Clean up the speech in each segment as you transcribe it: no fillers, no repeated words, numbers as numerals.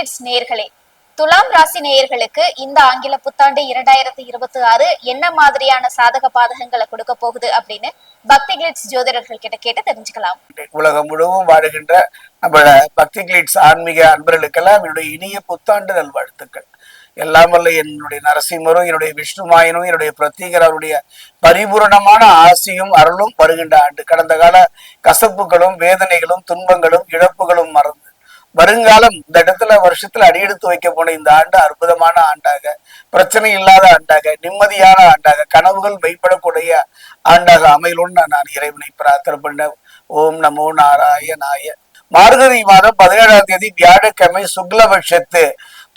Glitz நேயர்களே, துலாம் ராசி நேயர்களுக்கு இந்த ஆங்கில புத்தாண்டு 2026 என்ன மாதிரியான சாதக பாதகங்களை கொடுக்க போகுது அப்படின்னு பக்தி கிளிட்ஸ் ஜோதிடர்கள் கிட்ட கேட்டு தெரிஞ்சுக்கலாம். உலகம் முழுவதும் வாழுகின்ற நம்ம பக்தி கிளிட்ஸ் ஆன்மீக அன்பர்களுக்கெல்லாம் என்னுடைய இனிய புத்தாண்டு நல்வாழ்த்துக்கள். எல்லாம் வல்ல என்னுடைய நரசிம்மரும் என்னுடைய விஷ்ணுமாயனும் என்னுடைய பிரத்யேகர் அவருடைய பரிபூரணமான ஆசியும் அருளும் வருகின்ற ஆண்டு கடந்த கால கசப்புகளும் வேதனைகளும் துன்பங்களும் இழப்புகளும் மறந்து வருங்காலம் இந்த இடத்துல வருஷத்துல அடியெடுத்து வைக்க போன இந்த ஆண்டு அற்புதமான ஆண்டாக, பிரச்சனை இல்லாத ஆண்டாக, நிம்மதியான ஆண்டாக, கனவுகள் மெய்ப்படக்கூடிய ஆண்டாக அமையலும்னு நான் இறைவனை பிரார்த்தனை பண்ண. ஓம் நமோ நாராயணாய. மார்கழி மாதம் 17ஆம் தேதி வியாழக்கிழமை சுக்லபட்சத்து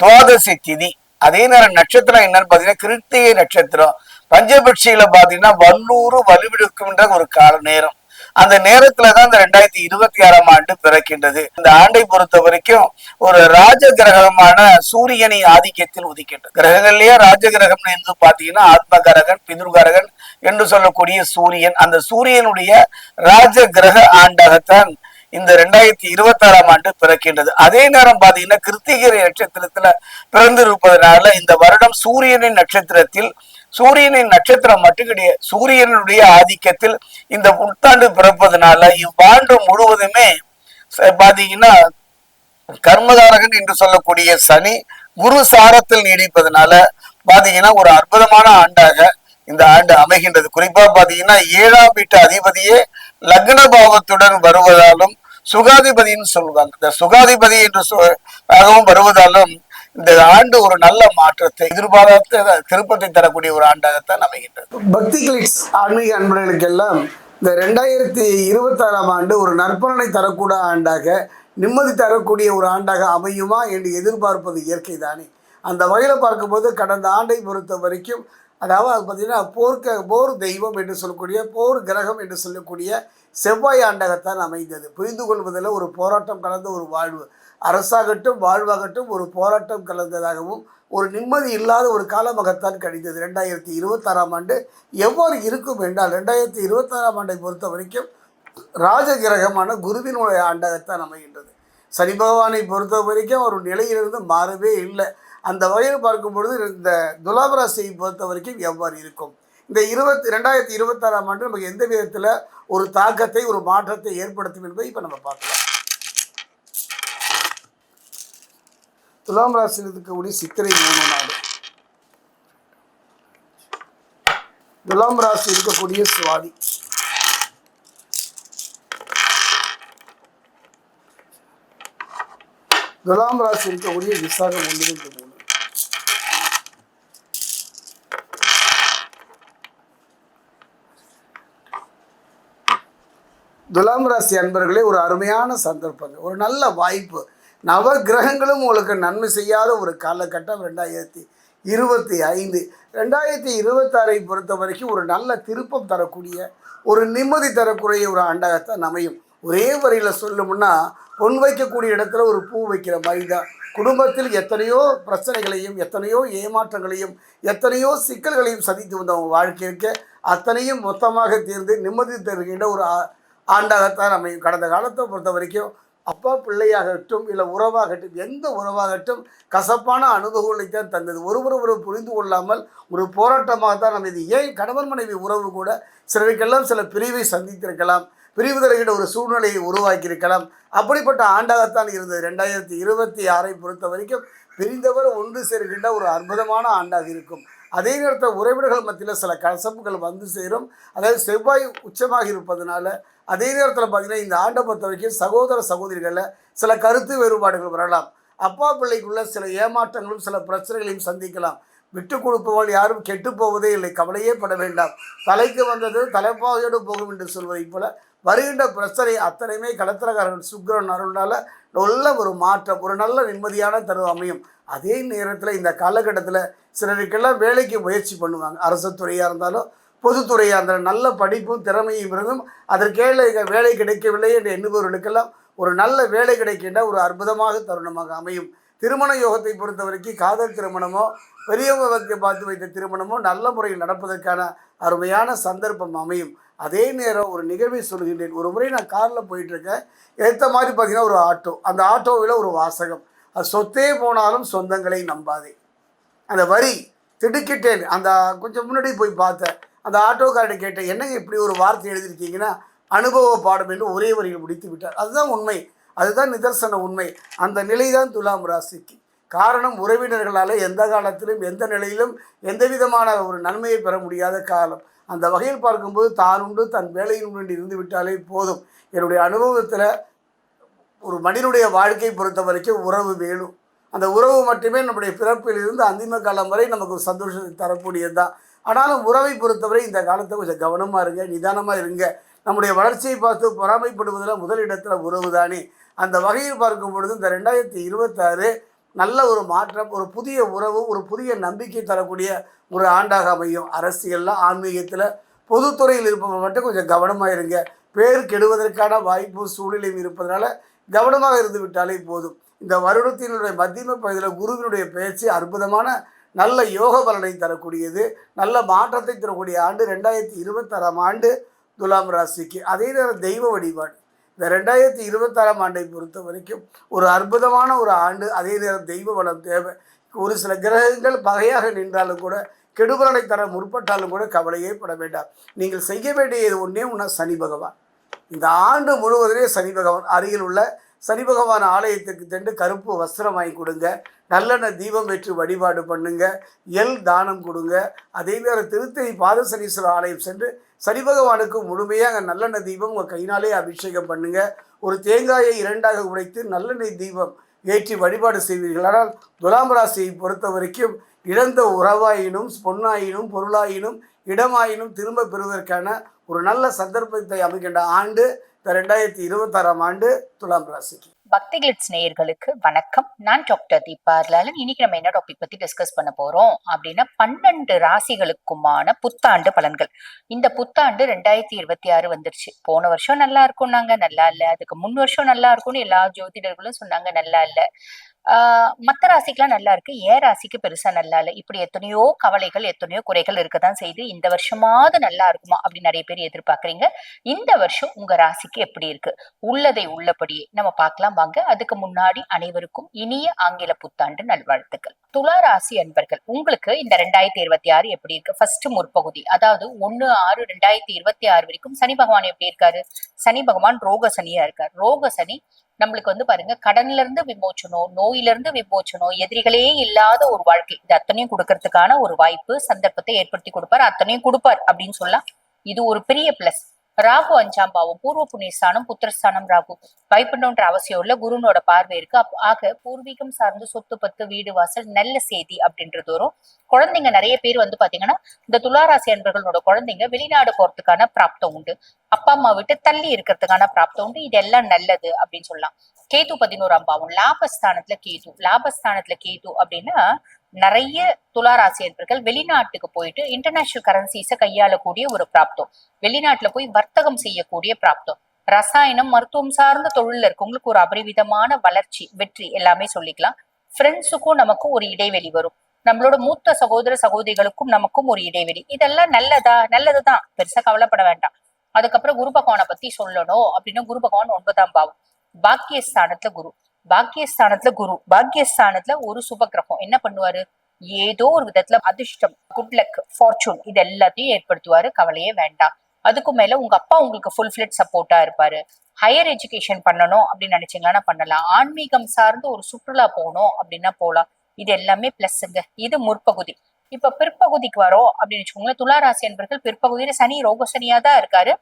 துவாதசி திதி. அதே நேரம் நட்சத்திரம் என்னன்னு பாத்தீங்கன்னா கிருத்திகை நட்சத்திரம். பஞ்சபட்சியில பாத்தீங்கன்னா வல்லூறு வலுவிடுக்கும்ன்ற ஒரு கால நேரம். அந்த நேரத்துலதான் இந்த 2026ஆம் ஆண்டு பிறக்கின்றது. இந்த ஆண்டை பொறுத்த வரைக்கும் ஒரு ராஜ கிரகமான சூரியனை ஆதிக்கத்தில் உதிக்கின்றது. கிரகங்கள்லயே ராஜ கிரகம் என்று பாத்தீங்கன்னா ஆத்மகரகன், பிதுர்கரகன் என்று சொல்லக்கூடிய சூரியன். அந்த சூரியனுடைய ராஜ கிரக ஆண்டாகத்தான் இந்த 2026ஆம் ஆண்டு பிறக்கின்றது. அதே நேரம் பாத்தீங்கன்னா கிருத்திகை நட்சத்திரத்துல பிறந்து இருப்பதனால இந்த வருடம் சூரியனின் நட்சத்திரத்தில், சூரியனின் நட்சத்திரம் மட்டும் கிடையாது, சூரியனுடைய ஆதிக்கத்தில் இந்த புத்தாண்டு பிறப்பதனால இவ்வாண்டு முழுவதுமே பாத்தீங்கன்னா கர்மகாரகன் என்று சொல்லக்கூடிய சனி குரு சாரத்தில் நீடிப்பதனால பாத்தீங்கன்னா ஒரு அற்புதமான ஆண்டாக இந்த ஆண்டு அமைகின்றது. குறிப்பா பாத்தீங்கன்னா 7ஆம் வீட்டு அதிபதியே லக்ன பாவத்துடன் வருவதாலும் சுகாதிபதினு சொல்லுவாங்க. இந்த சுகாதிபதி என்று வருவதாலும் இந்த ஆண்டு ஒரு நல்ல மாற்றத்தை எதிர்பாராத திருப்பத்தை தரக்கூடிய ஒரு ஆண்டாகத்தான் அமைகின்றது. பக்தி கிளிட்ஸ் ஆன்மீக அன்பர்களுக்கெல்லாம் இந்த 2026ஆம் ஆண்டு ஒரு நற்பலனை தரக்கூடிய ஆண்டாக, நிம்மதி தரக்கூடிய ஒரு ஆண்டாக அமையுமா என்று எதிர்பார்ப்பது இயற்கை தானே. அந்த வகையில் பார்க்கும்போது கடந்த ஆண்டை பொறுத்த வரைக்கும், அதாவது அது பார்த்தீங்கன்னா போர் தெய்வம் என்று சொல்லக்கூடிய, போர் கிரகம் என்று சொல்லக்கூடிய செவ்வாய் ஆண்டாகத்தான் அமைந்தது. புரிந்து கொள்வதில் ஒரு போராட்டம் கலந்த ஒரு வாழ்வு, அரசாகட்டும் வாழ்வாகட்டும் ஒரு போராட்டம் கலந்ததாகவும் ஒரு நிம்மதி இல்லாத ஒரு காலமாகத்தான் கழிந்தது. 2026ஆம் ஆண்டு எவ்வாறு இருக்கும் என்றால், 2026ஆம் ஆண்டை பொறுத்த வரைக்கும் ராஜ கிரகமான குருவினுடைய ஆண்டாகத்தான் அமைகின்றது. சனி பகவானை பொறுத்த வரைக்கும் ஒரு நிலையிலிருந்து மாறவே இல்லை. அந்த வகையில் பார்க்கும் பொழுது இந்த துலாம் ராசியை பொறுத்த வரைக்கும் எவ்வாறு இருக்கும், இந்த 2026ஆம் ஆண்டு நமக்கு எந்த விதத்தில் ஒரு தாக்கத்தை, ஒரு மாற்றத்தை ஏற்படுத்தும் என்பதை இப்போ நம்ம பார்க்கலாம். துலாம் ராசியில் இருக்கக்கூடிய சித்திரை 3 நாள், துலாம் ராசி இருக்கக்கூடிய சுவாதி, துலாம் ராசி இருக்கக்கூடிய விசாகம் 1, 2, 3, துலாம் ராசி அன்பர்களே ஒரு அருமையான சந்தர்ப்பங்கள், ஒரு நல்ல வாய்ப்பு. நவ கிரகங்களும் உங்களுக்கு நன்மை செய்யாத ஒரு காலகட்டம் 2025. 2026ஐ பொறுத்த வரைக்கும் ஒரு நல்ல திருப்பம் தரக்கூடிய, ஒரு நிம்மதி தரக்கூடிய ஒரு ஆண்டாகத்தான் அமையும். ஒரே வரியில் சொல்லணும்னா பொன் வைக்கக்கூடிய இடத்துல ஒரு பூ வைக்கிற மாதிரி தான். குடும்பத்தில் எத்தனையோ பிரச்சனைகளையும், எத்தனையோ ஏமாற்றங்களையும், எத்தனையோ சிக்கல்களையும் சந்தித்து வந்தவங்க வாழ்க்கைக்கு அத்தனையும் மொத்தமாக தீர்ந்து நிம்மதி தருகின்ற ஒரு ஆண்டாகத்தான் அமையும். கடந்த காலத்தை பொறுத்த வரைக்கும் அப்பா பிள்ளையாகட்டும், இல்லை உறவாகட்டும், எந்த உறவாகட்டும் கசப்பான அனுபவங்களைத்தான் தந்தது. ஒருவர் புரிந்து கொள்ளாமல் ஒரு போராட்டமாகத்தான் அமைது. ஏன் கணவன் மனைவி உறவு கூட சிலருக்கெல்லாம் சில பிரிவை சந்தித்திருக்கலாம், பிரிவு தருகின்ற ஒரு சூழ்நிலையை உருவாக்கியிருக்கலாம். அப்படிப்பட்ட ஆண்டாகத்தான் இருந்தது. 2026ஐ பொறுத்த வரைக்கும் பிரிந்தவர் ஒன்று சேர்கின்ற ஒரு அற்புதமான ஆண்டாக இருக்கும். அதே நேரத்தில் உறவினர்கள் மத்தியில் சில கசப்புகள் வந்து சேரும். அதாவது செவ்வாய் உச்சமாக இருப்பதனால அதே நேரத்தில் பார்த்திங்கன்னா இந்த ஆண்டை பொறுத்த வரைக்கும் சகோதர சகோதரிகளில் சில கருத்து வேறுபாடுகள் வரலாம். அப்பா பிள்ளைக்குள்ள சில ஏமாற்றங்களும் சில பிரச்சனைகளையும் சந்திக்கலாம். விட்டு கொடுப்பவள் யாரும் கெட்டு போவதே இல்லை, கவலையே பட வேண்டாம். தலைக்கு வந்தது தலைப்பாகையோடு போகும் என்று சொல்வதைப் போல வருகின்ற பிரச்சனை அத்தனையுமே கடத்திரக்காரர்கள் சுக்கிரன் அருள்னால நல்ல ஒரு மாற்றம், ஒரு நல்ல நிம்மதியான தருவம் அமையும். அதே நேரத்தில் இந்த காலகட்டத்தில் சிலருக்கெல்லாம் வேலைக்கு முயற்சி பண்ணுவாங்க. அரசு துறையாக இருந்தாலும் பொதுத்துறையாக இருந்தாலும் நல்ல படிப்பும் திறமையும் இருந்தும் அதற்கேள வேலை கிடைக்கவில்லை என்று எண்ணுபவர்களுக்கெல்லாம் ஒரு நல்ல வேலை கிடைக்கின்ற ஒரு அற்புதமாக தருணமாக அமையும். திருமண யோகத்தை பொறுத்த வரைக்கும் காதல் திருமணமோ பெரியவங்க பார்த்து வைத்த திருமணமோ நல்ல முறையில் நடப்பதற்கான அருமையான சந்தர்ப்பம் அமையும். அதே நேரம் ஒரு நிகழ்வை சொல்கின்றேன். ஒரு முறை நான் காரில் போயிட்டுருக்கேன். ஏற்ற மாதிரி பார்த்தீங்கன்னா ஒரு ஆட்டோ, அந்த ஆட்டோவில் ஒரு வாசகம், அது சொத்தே போனாலும் சொந்தங்களை நம்பாதே. அந்த வரி திடுக்கிட்டேன். அந்த கொஞ்சம் முன்னாடி போய் பார்த்தேன். அந்த ஆட்டோக்கார்ட்ட கேட்டேன், என்னங்க இப்படி ஒரு வார்த்தை எழுதியிருக்கீங்கன்னா, அனுபவ பாடம் என்று ஒரே வரியில் முடித்து விட்டார். அதுதான் உண்மை, அதுதான் நிதர்சன உண்மை. அந்த நிலை தான் துலாம் ராசிக்கு. காரணம், உறவினர்களால் எந்த காலத்திலும் எந்த நிலையிலும் எந்த விதமான ஒரு நன்மையை பெற முடியாத காலம். அந்த வகையில் பார்க்கும்போது தான் உண்டு தன் வேலையின் உண்டு இருந்து விட்டாலே போதும். என்னுடைய அனுபவத்தில் ஒரு மனிதனுடைய வாழ்க்கை பொறுத்த வரைக்கும் உறவு வேணும். அந்த உறவு மட்டுமே நம்முடைய பிறப்பில் இருந்து அந்திம காலம் வரை நமக்கு சந்தோஷத்தை தரக்கூடியது தான். ஆனாலும் உறவை பொறுத்தவரை இந்த காலத்தை கொஞ்சம் கவனமாக இருங்க, நிதானமாக இருங்க. நம்முடைய வளர்ச்சியை பார்த்து பொறாமைப்படுவதில் முதலிடத்தில் உறவு தானே. அந்த வகையில் பார்க்கும் பொழுது இந்த 2026 நல்ல ஒரு மாற்றம், ஒரு புதிய உறவு, ஒரு புதிய நம்பிக்கை தரக்கூடிய ஒரு ஆண்டாக அமையும். அரசியலில், ஆன்மீகத்தில், பொதுத்துறையில் இருப்பவங்க மட்டும் கொஞ்சம் கவனமாக இருங்க. பேர் கெடுவதற்கான வாய்ப்பு சூழ்நிலையும் இருப்பதனால கவனமாக இருந்து விட்டாலே போதும். இந்த வருடத்தினுடைய மத்தியம பகுதியில் குருவினுடைய பேச்சு அற்புதமான நல்ல யோக பலனை தரக்கூடியது, நல்ல மாற்றத்தை தரக்கூடிய ஆண்டு 2026 ஆண்டு துலாம் ராசிக்கு. அதே நேரம் தெய்வ வழிபாடு இந்த 2026 ஆண்டை பொறுத்த வரைக்கும் ஒரு அற்புதமான ஒரு ஆண்டு. அதே நேரம் தெய்வ வளம் தேவை. ஒரு சில கிரகங்கள் பகையாக நின்றாலும் கூட, கெடுபலனை தர முற்பட்டாலும் கூட கவலையே பட வேண்டாம். நீங்கள் செய்ய வேண்டியது ஒன்றே ஒன்றா, சனி பகவான். இந்த ஆண்டு முழுவதிலே சனி பகவான் அருகில் உள்ள சனி பகவான் ஆலயத்துக்கு சென்று கருப்பு வஸ்திரம் வாங்கி கொடுங்க, நல்லெண்ணெய் தீபம் வெற்றி வழிபாடு பண்ணுங்க, எல் தானம் கொடுங்க. அதே நேரம் திருத்தணி பாதசனீஸ்வரர் ஆலயம் சென்று சனி பகவானுக்கு முழுமையாக நல்லெண்ணெய் தீபம் உங்கள் கையினாலே அபிஷேகம் பண்ணுங்க. ஒரு தேங்காயை 2ஆக உடைத்து நல்லெண்ணெய் தீபம் ஏற்றி வழிபாடு செய்வீர்கள். ஆனால் துலாம் ராசியை பொறுத்த வரைக்கும் இழந்த உறவாயினும் பொன்னாயினும் பொருளாயினும் இடமாயினும் திரும்ப பெறுவதற்கான ஒரு நல்ல சந்தர்ப்பத்தை அமைக்கின்ற ஆண்டு இந்த 2026 ஆண்டு துலாம் ராசிக்கு. பக்தி கிளிட்ஸ் நேயர்களுக்கு வணக்கம். நான் டாக்டர் தீபா லாலன். இன்னைக்கு நம்ம என்ன டாபிக் பத்தி டிஸ்கஸ் பண்ண போறோம் அப்படின்னா, 12 ராசிகளுக்குமான புத்தாண்டு பலன்கள். இந்த புத்தாண்டு 2026 வந்துருச்சு. போன வருஷம் நல்லா இருக்கும் நாங்க, நல்லா இல்ல. அதுக்கு முன் வருஷம் நல்லா இருக்கும்னு எல்லா ஜோதிடர்களும் சொன்னாங்க, நல்லா இல்ல. மத்த ராசிக்கெல்லாம் நல்லா இருக்கு, ஏன் ராசிக்கு பெருசா நல்லா இல்ல. இப்படி எத்தனையோ கவலைகள், எத்தனையோ குறைகள் இருக்கதான் செய்து. இந்த வருஷமாவது நல்லா இருக்குமா அப்படின்னு நிறைய பேர் எதிர்பார்க்கறீங்க. இந்த வருஷம் உங்க ராசிக்கு எப்படி இருக்கு, உள்ளதை உள்ளபடியே நம்ம பார்க்கலாம் வாங்க. அதுக்கு முன்னாடி அனைவருக்கும் இனிய ஆங்கில புத்தாண்டு நல்வாழ்த்துக்கள். துலா ராசி அன்பர்கள், உங்களுக்கு இந்த 2026 எப்படி இருக்கு? ஃபர்ஸ்ட் முற்பகுதி, அதாவது 1/6/2026 வரைக்கும் சனி பகவான் எப்படி இருக்காரு? சனி பகவான் ரோக சனியா இருக்காரு. ரோக சனி நம்மளுக்கு பாருங்க, கடன்ல இருந்து விமோச்சனம், நோயில இருந்து விமோச்சனம், எதிரிகளே இல்லாத ஒரு வாழ்க்கை, இது அத்தனையும் கொடுக்கறதுக்கான ஒரு வாய்ப்பு, சந்தர்ப்பத்தை ஏற்படுத்தி கொடுப்பார். அத்தனையும் கொடுப்பார் அப்படின்னு சொல்லலாம். இது ஒரு பெரிய பிளஸ். ராகு 5ஆம் பாவம், பூர்வ புண்ணியஸ்தானம், புத்திரஸ்தானம். ராகு பயப்படணுன்ற அவசியம் இல்ல, குருனோட பார்வை இருக்கு. ஆக பூர்வீகம் சார்ந்து சொத்து பத்து வீடு வாசல் நல்ல செய்தி அப்படின்றது வரும். குழந்தைங்க நிறைய பேர் பாத்தீங்கன்னா, இந்த துளாராசி அன்பர்களோட குழந்தைங்க வெளிநாடு போறதுக்கான பிராப்தம் உண்டு, அப்பா அம்மா விட்டு தள்ளி இருக்கிறதுக்கான பிராப்தம் உண்டு. இதெல்லாம் நல்லது அப்படின்னு சொல்லலாம். கேது 11ஆம் பாவம், லாபஸ்தானத்துல கேது. லாபஸ்தானத்துல கேது அப்படின்னா, நிறைய துளாராசி அன்பர்கள் வெளிநாட்டுக்கு போயிட்டு இன்டர்நேஷனல் கரன்சிஸை கையாளக்கூடிய ஒரு பிராப்தம், வெளிநாட்டுல போய் வர்த்தகம் செய்யக்கூடிய பிராப்தம், ரசாயனம் மருத்துவம் சார்ந்த தொழில இருக்கவங்களுக்கு ஒரு அபரிவிதமான வளர்ச்சி, வெற்றி எல்லாமே சொல்லிக்கலாம். ஃப்ரெண்ட்ஸுக்கும் நமக்கும் ஒரு இடைவெளி வரும், நம்மளோட மூத்த சகோதர சகோதரிகளுக்கும் நமக்கும் ஒரு இடைவெளி. இதெல்லாம் நல்லதுதான், பெருசா கவலைப்பட வேண்டாம். அதுக்கப்புறம் குரு பகவானை பத்தி சொல்லணும் அப்படின்னா, குரு பகவான் 9ஆம் பாவம், பாக்கியஸ்தானத்துல குரு. பாக்கியஸ்தானத்துல ஒரு சுப கிரகம் என்ன பண்ணுவாரு? ஏதோ ஒரு விதத்துல அதிர்ஷ்டம், குட் லக், ஃபார்ச்சூன் இது எல்லாத்தையும் ஏற்படுத்துவாரு. கவலையே வேண்டாம். அதுக்கு மேல உங்க அப்பா உங்களுக்கு ஃபுல் ஃபிளட் சப்போர்ட்டா இருப்பாரு. ஹையர் எஜுகேஷன் பண்ணணும் அப்படின்னு நினைச்சீங்கன்னா பண்ணலாம். ஆன்மீகம் சார்ந்து ஒரு சுற்றுலா போகணும் அப்படின்னா போலாம். இது எல்லாமே பிளஸ்ங்க. இது முற்பகுதி. இப்ப பிற்பகுதிக்கு வரோம் அப்படின்னு வச்சுக்கோங்களேன். துளாராசி அன்பர்கள், பிற்பகுதியில சனி ரோக சனியா தான் இருக்காரு.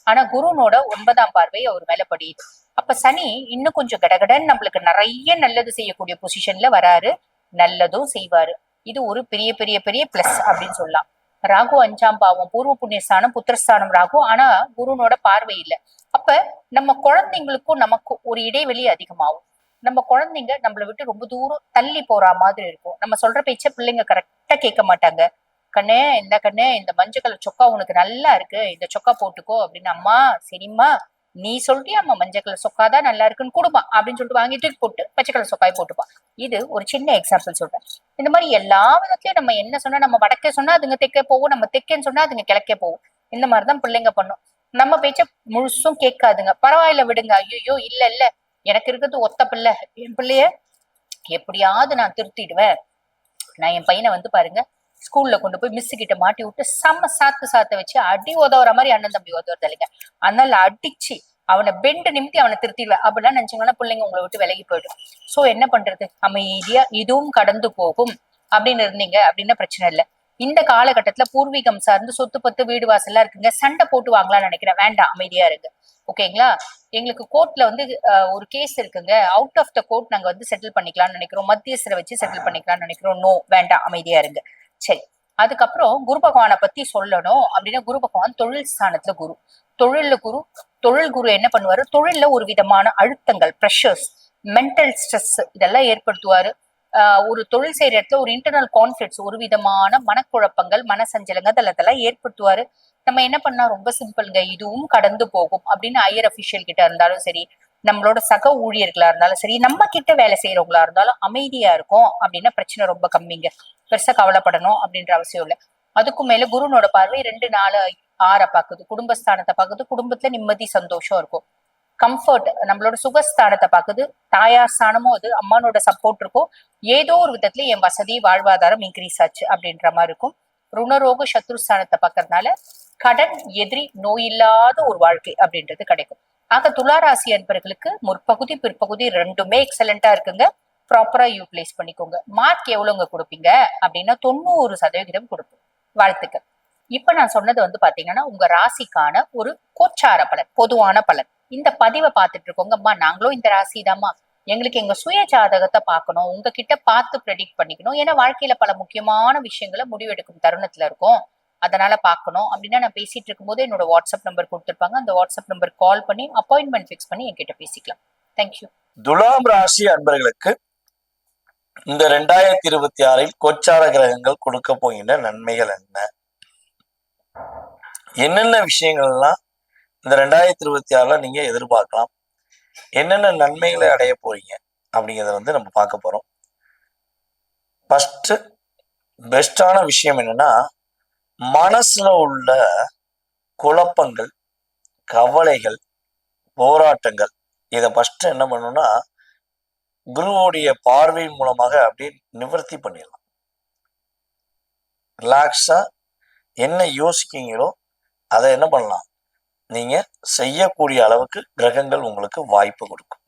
ஆனா குருனோட 9ஆம் பார்வை அவர் மேல படியுது. அப்ப சனி இன்னும் கொஞ்சம் கடகடன் நம்மளுக்கு நிறைய நல்லது செய்யக்கூடிய பொசிஷன்ல வராரு, நல்லதும் செய்வாரு. இது ஒரு பெரிய பெரிய பெரிய பிளஸ் அப்படின்னு சொல்லலாம். ராகு 5ஆம் பாவம், பூர்வ புண்ணியஸ்தானம், புத்திரஸ்தானம் ராகு. ஆனா குருனோட பார்வை இல்லை. அப்ப நம்ம குழந்தைங்களுக்கும் நமக்கும் ஒரு இடைவெளி அதிகமாகும். நம்ம குழந்தைங்க நம்மளை விட்டு ரொம்ப தூரம் தள்ளி போற மாதிரி இருக்கும். நம்ம சொல்ற பேச்ச பிள்ளைங்க கரெக்டா கேட்க மாட்டாங்க. கண்ணே இந்த மஞ்சள் கலர் சொக்கா உனக்கு நல்லா இருக்கு, இந்த சொக்கா போட்டுக்கோ அப்படின்னு. அம்மா சரிம்மா, நீ சொல்றியா அம்மா மஞ்சள் கலர் சொக்காதான் நல்லா இருக்குன்னு கொடுமா அப்படின்னு சொல்லிட்டு வாங்கிட்டு போட்டு பச்சை கலர் சொக்காய் போட்டுப்பா. இது ஒரு சின்ன எக்ஸாம்பிள் சொல்றேன். இந்த மாதிரி எல்லா விதத்திலயும் நம்ம என்ன சொன்னா, நம்ம வடக்கே சொன்னா அதுங்க தெற்கே போகும், நம்ம தெற்கேன்னு சொன்னா அதுங்க கிழக்கே போகும். இந்த மாதிரிதான் பிள்ளைங்க பண்ணும். நம்ம பேச்ச முழுசும் கேட்காதுங்க. பரவாயில்ல விடுங்க. ஐயோ இல்ல எனக்கு இருக்கிறது ஒத்த பிள்ளை, என் பிள்ளைய எப்படியாவது நான் திருத்திடுவேன். நான் என் பையனை வந்து பாருங்க ஸ்கூல்ல கொண்டு போய் மிஸ் கிட்ட மாட்டி விட்டு செம்ம சாத்த வச்சு அடி உதவுற மாதிரி அண்ணன் தம்பி உதவுறது இல்லைங்க. அதனால அடிச்சு அவனை பெண்டு நிமித்தி அவனை திருத்திடுவேன் அப்படிலாம் நினைச்சீங்கன்னா பிள்ளைங்க உங்களை விட்டு விலகி போயிடும். சோ என்ன பண்றது, அமைதியா இதுவும் கடந்து போகும் அப்படின்னு இருந்தீங்க அப்படின்னா பிரச்சனை இல்லை. இந்த காலகட்டத்துல பூர்வீகம் சார்ந்து சொத்து பத்து வீடு வாசல்லாம் இருக்குங்க, சண்டை போட்டு வாங்கலாம்னு நினைக்கிறேன், வேண்டாம், அமைதியா இருக்கு. ஓகேங்களா? எங்களுக்கு கோர்ட்ல வந்து ஒரு கேஸ் இருக்குங்க, அவுட் ஆஃப் த கோர்ட் நாங்க வந்து செட்டில் பண்ணிக்கலாம்னு நினைக்கிறோம், மத்தியஸ்தரை வச்சு செட்டில் பண்ணிக்கலாம்னு நினைக்கிறோம். நோ, வேண்டாம், அமைதியா இருங்க. சரி, அதுக்கப்புறம் குரு பகவானை பத்தி சொல்லணும் அப்படின்னா, குரு பகவான் தொழில் ஸ்தானத்துல குரு, தொழில் குரு என்ன பண்ணுவாரு, தொழில்ல ஒரு விதமான அழுத்தங்கள், ப்ரெஷர்ஸ், மென்டல் ஸ்ட்ரெஸ் இதெல்லாம் ஏற்படுத்துவாரு. ஒரு தொழில் செய்யற இடத்துல ஒரு இன்டர்னல் கான்ஃபிளிக்ட்ஸ், ஒரு விதமான மனக்குழப்பங்கள், மனசஞ்சலங்கள் அதெல்லாம் ஏற்படுத்துவாரு. நம்ம என்ன பண்ணா, ரொம்ப சிம்பிள்ங்க, இதுவும் கடந்து போகும் அப்படின்னு ஹையர் அபிஷியல் கிட்ட இருந்தாலும் சரி, நம்மளோட சக ஊழியர்களா இருந்தாலும் சரி, நம்ம கிட்ட வேலை செய்யறவங்களா இருந்தாலும் அமைதியா இருக்கும் அப்படின்னா பிரச்சனை ரொம்ப கம்மிங்க. பெருசா கவலைப்படணும் அப்படின்ற அவசியம் இல்லை. அதுக்கும் மேல குருனோட பார்வை 2, 4, 6 பாக்குது, குடும்பஸ்தானத்தை பாக்குது, குடும்பத்துல நிம்மதி சந்தோஷம் இருக்கும். கம்ஃபர்ட், நம்மளோட சுகஸ்தானத்தை பாக்குது, தாயார் ஸ்தானமும் அது, அம்மானோட சப்போர்ட் இருக்கும், ஏதோ ஒரு விதத்துல என் வசதி வாழ்வாதாரம் இன்க்ரீஸ் ஆச்சு அப்படின்ற மாதிரி இருக்கும். ருணரோக சத்ருஸ்தானத்தை பாக்குறதுனால கடன், எதிரி, நோய் இல்லாத ஒரு வாழ்க்கை அப்படின்றது கிடைக்கும். ஆக துளாராசி அன்பர்களுக்கு முற்பகுதி பிற்பகுதி ரெண்டுமே எக்ஸலண்டா இருக்குங்க. ப்ராப்பரா யூட்டிலைஸ் பண்ணிக்கோங்க. மார்க் எவ்வளவுங்க கொடுப்பீங்க அப்படின்னா 90% கொடுப்போம். வாழ்த்துக்கள். இப்ப நான் சொன்னது வந்து பாத்தீங்கன்னா உங்க ராசிக்கான ஒரு கோச்சார பலன், பொதுவான பலன். இந்த பதிவை பார்த்துட்டு இருக்கோங்க, அம்மா நாங்களும் இந்த ராசி தாம்மா, எங்களுக்கு எங்க சுய ஜாதகத்தை பார்க்கணும், உங்ககிட்ட பார்த்து ப்ரெடிக்ட் பண்ணிக்கணும், ஏன்னா வாழ்க்கையில பல முக்கியமான விஷயங்களை முடிவெடுக்கும் தருணத்துல இருக்கும், அதனால பார்க்கணும் அப்படின்னா நான் பேசிட்டு இருக்கும் போது என்னோட வாட்ஸ்அப் நம்பர் கொடுத்துருப்பாங்க, அந்த வாட்ஸ்அப் நம்பர் கால் பண்ணி அப்பாயின்மெண்ட் ஃபிக்ஸ் பண்ணி என்கிட்ட பேசிக்கலாம். தேங்க்யூ. துலாம் ராசி அன்பர்களுக்கு இந்த 2026 கோச்சார கிரகங்கள் கொடுக்க போகின்ற நன்மைகள் என்னென்ன விஷயங்கள்லாம் இந்த 2026 நீங்க எதிர்பார்க்கலாம், என்னென்ன நன்மைகளை அடைய போறீங்க அப்படிங்கிறத வந்து நம்ம பார்க்க போறோம். ஃபர்ஸ்ட் பெஸ்டான விஷயம் என்னன்னா, மனசுல உள்ள குழப்பங்கள், கவலைகள், போராட்டங்கள் இதை ஃபர்ஸ்ட் என்ன பண்ணணும்னா குருவோடைய பார்வையின் மூலமாக அப்படியே நிவர்த்தி பண்ணிடலாம். ரிலாக்ஸா என்ன யோசிக்கீங்களோ அதை என்ன பண்ணலாம், நீங்க செய்யக்கூடிய அளவுக்கு கிரகங்கள் உங்களுக்கு வாய்ப்பு கொடுக்கும்.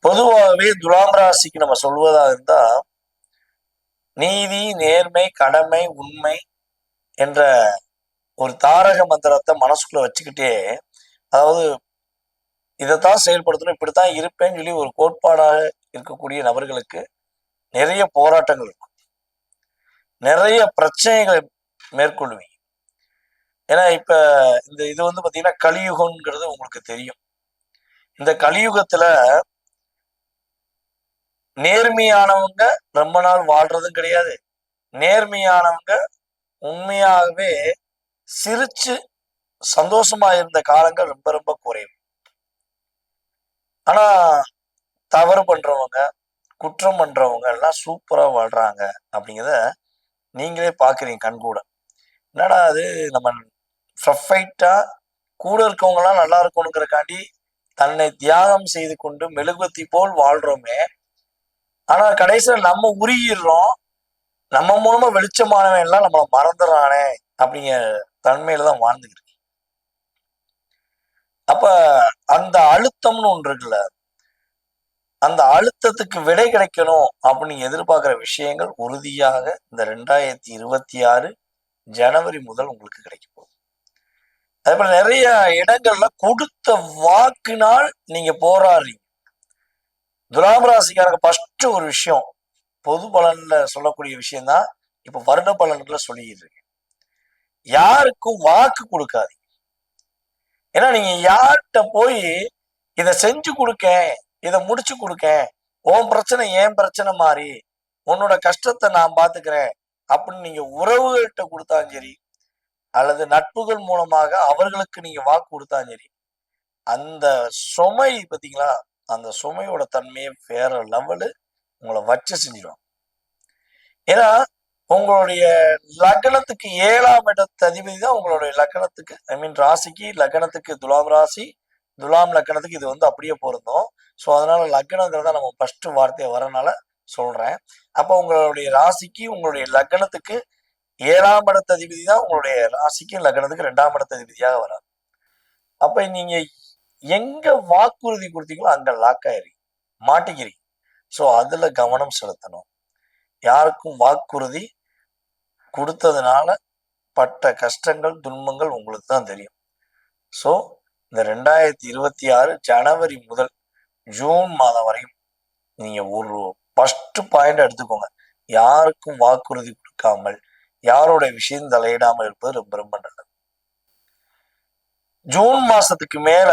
பொதுவாகவே துலாம் ராசிக்கு நம்ம சொல்வதா இருந்தா, நீதி, நேர்மை, கடமை, உண்மை என்ற ஒரு தாரக மந்திரத்தை மனசுக்குள்ள வச்சுக்கிட்டே, அதாவது இதைத்தான் செயல்படுத்தணும், இப்படித்தான் இருப்பேன்னு சொல்லி ஒரு கோட்பாடாக இருக்கக்கூடிய நபர்களுக்கு நிறைய போராட்டங்கள் இருக்கும், நிறைய பிரச்சனைகளை மேற்கொள்வீங்க. ஏன்னா இப்ப இது வந்து பாத்தீங்கன்னா கலியுகம்ங்கிறது உங்களுக்கு தெரியும். இந்த கலியுகத்துல நேர்மையானவங்க ரொம்ப நாள் வாழ்றதும் கிடையாது, நேர்மையானவங்க உண்மையாகவே சிரிச்சு சந்தோஷமா இருந்த காலங்கள் ரொம்ப ரொம்ப குறைவு. ஆனா தவறு பண்றவங்க, குற்றம் பண்றவங்க எல்லாம் சூப்பரா வாழ்றாங்க அப்படிங்கிறத நீங்களே பாக்குறீங்க கண்கூட. என்னடா அது, நம்ம பர்ஃபெக்டா கூட இருக்கவங்க எல்லாம் நல்லா இருக்கணுங்கிறக்காண்டி தன்னை தியாகம் செய்து கொண்டு மெழுகுவத்தி போல் வாழ்றோமே, ஆனா கடைசியில நம்ம உருகிடுறோம், நம்ம மூலமா வெளிச்சமானவன் எல்லாம் நம்மளை மறந்துடுறானே அப்படிங்கிற தன்மையில தான் வாழ்ந்துக்கிட்டு. அப்ப அந்த அழுத்தம்னு ஒன்று இருக்குல்ல, அந்த அழுத்தத்துக்கு விடை கிடைக்கணும் அப்படின்னு எதிர்பார்க்கிற விஷயங்கள் உறுதியாக இந்த 2026 ஜனவரி முதல் உங்களுக்கு கிடைக்க போகுது. அதே போல நிறைய இடங்கள்ல கொடுத்த வாக்குனால் நீங்க போராடுறீங்க. துலாம் ராசிக்காரங்க ஃபர்ஸ்ட் ஒரு விஷயம், பொது பலன்ல சொல்லக்கூடிய விஷயம்தான் இப்ப வருட பலன்களை சொல்லிட்டு இருக்கு. யாருக்கும் வாக்கு கொடுக்காதீங்க. ஏன்னா நீங்க யார்கிட்ட போய் இதை செஞ்சு கொடுக்க, இதை முடிச்சு கொடுக்க, உன் பிரச்சனை ஏன் பிரச்சனை மாறி உன்னோட கஷ்டத்தை நான் பாத்துக்கிறேன் அப்படின்னு நீங்க உறவுகள்கிட்ட கொடுத்தாலும் சரி, அல்லது நட்புகள் மூலமாக அவர்களுக்கு நீங்க வாக்கு கொடுத்தாலும் சரி, அந்த சுமை பார்த்தீங்களா, அந்த சுமையோட தன்மையை வேற லெவலு உங்களை வச்சு செஞ்சிடும். ஏன்னா உங்களுடைய லக்னத்துக்கு 7ஆம் இடத்து அதிபதி தான் உங்களுடைய லக்னத்துக்கு, ஐ மீன் ராசிக்கு, லக்னத்துக்கு துலாம் ராசி, துலாம் லக்னத்துக்கு இது வந்து அப்படியே பொருந்தும். ஸோ அதனால லக்னங்கிறத நம்ம ஃபர்ஸ்ட் வார்த்தையை வரனால சொல்றேன். அப்போ உங்களுடைய ராசிக்கு உங்களுடைய லக்னத்துக்கு 7ஆம் இடத்த அதிபதி தான் உங்களுடைய ராசிக்கு லக்னத்துக்கு 2ஆம் இடத்த அதிபதியாக வராது. அப்ப நீங்க எங்க வாக்குறுதி கொடுத்தீங்களோ அங்க லாக் ஆயிருங்க, மாட்டிக்கிறீங்க. ஸோ அதுல கவனம் செலுத்தணும். யாருக்கும் வாக்குறுதி கொடுத்ததுனால பட்ட கஷ்டங்கள் துன்பங்கள் உங்களுக்கு தான் தெரியும். ஸோ இந்த 2026 ஜனவரி முதல் ஜூன் மாதம் வரையும் நீங்க ஒரு ஃபர்ஸ்ட் பாயிண்ட் எடுத்துக்கோங்க. யாருக்கும் வாக்குறுதி கொடுக்காமல் யாரோட விஷயம் தலையிடாமல் இருப்பது ரொம்ப ரொம்ப நல்லது. ஜூன் மாசத்துக்கு மேல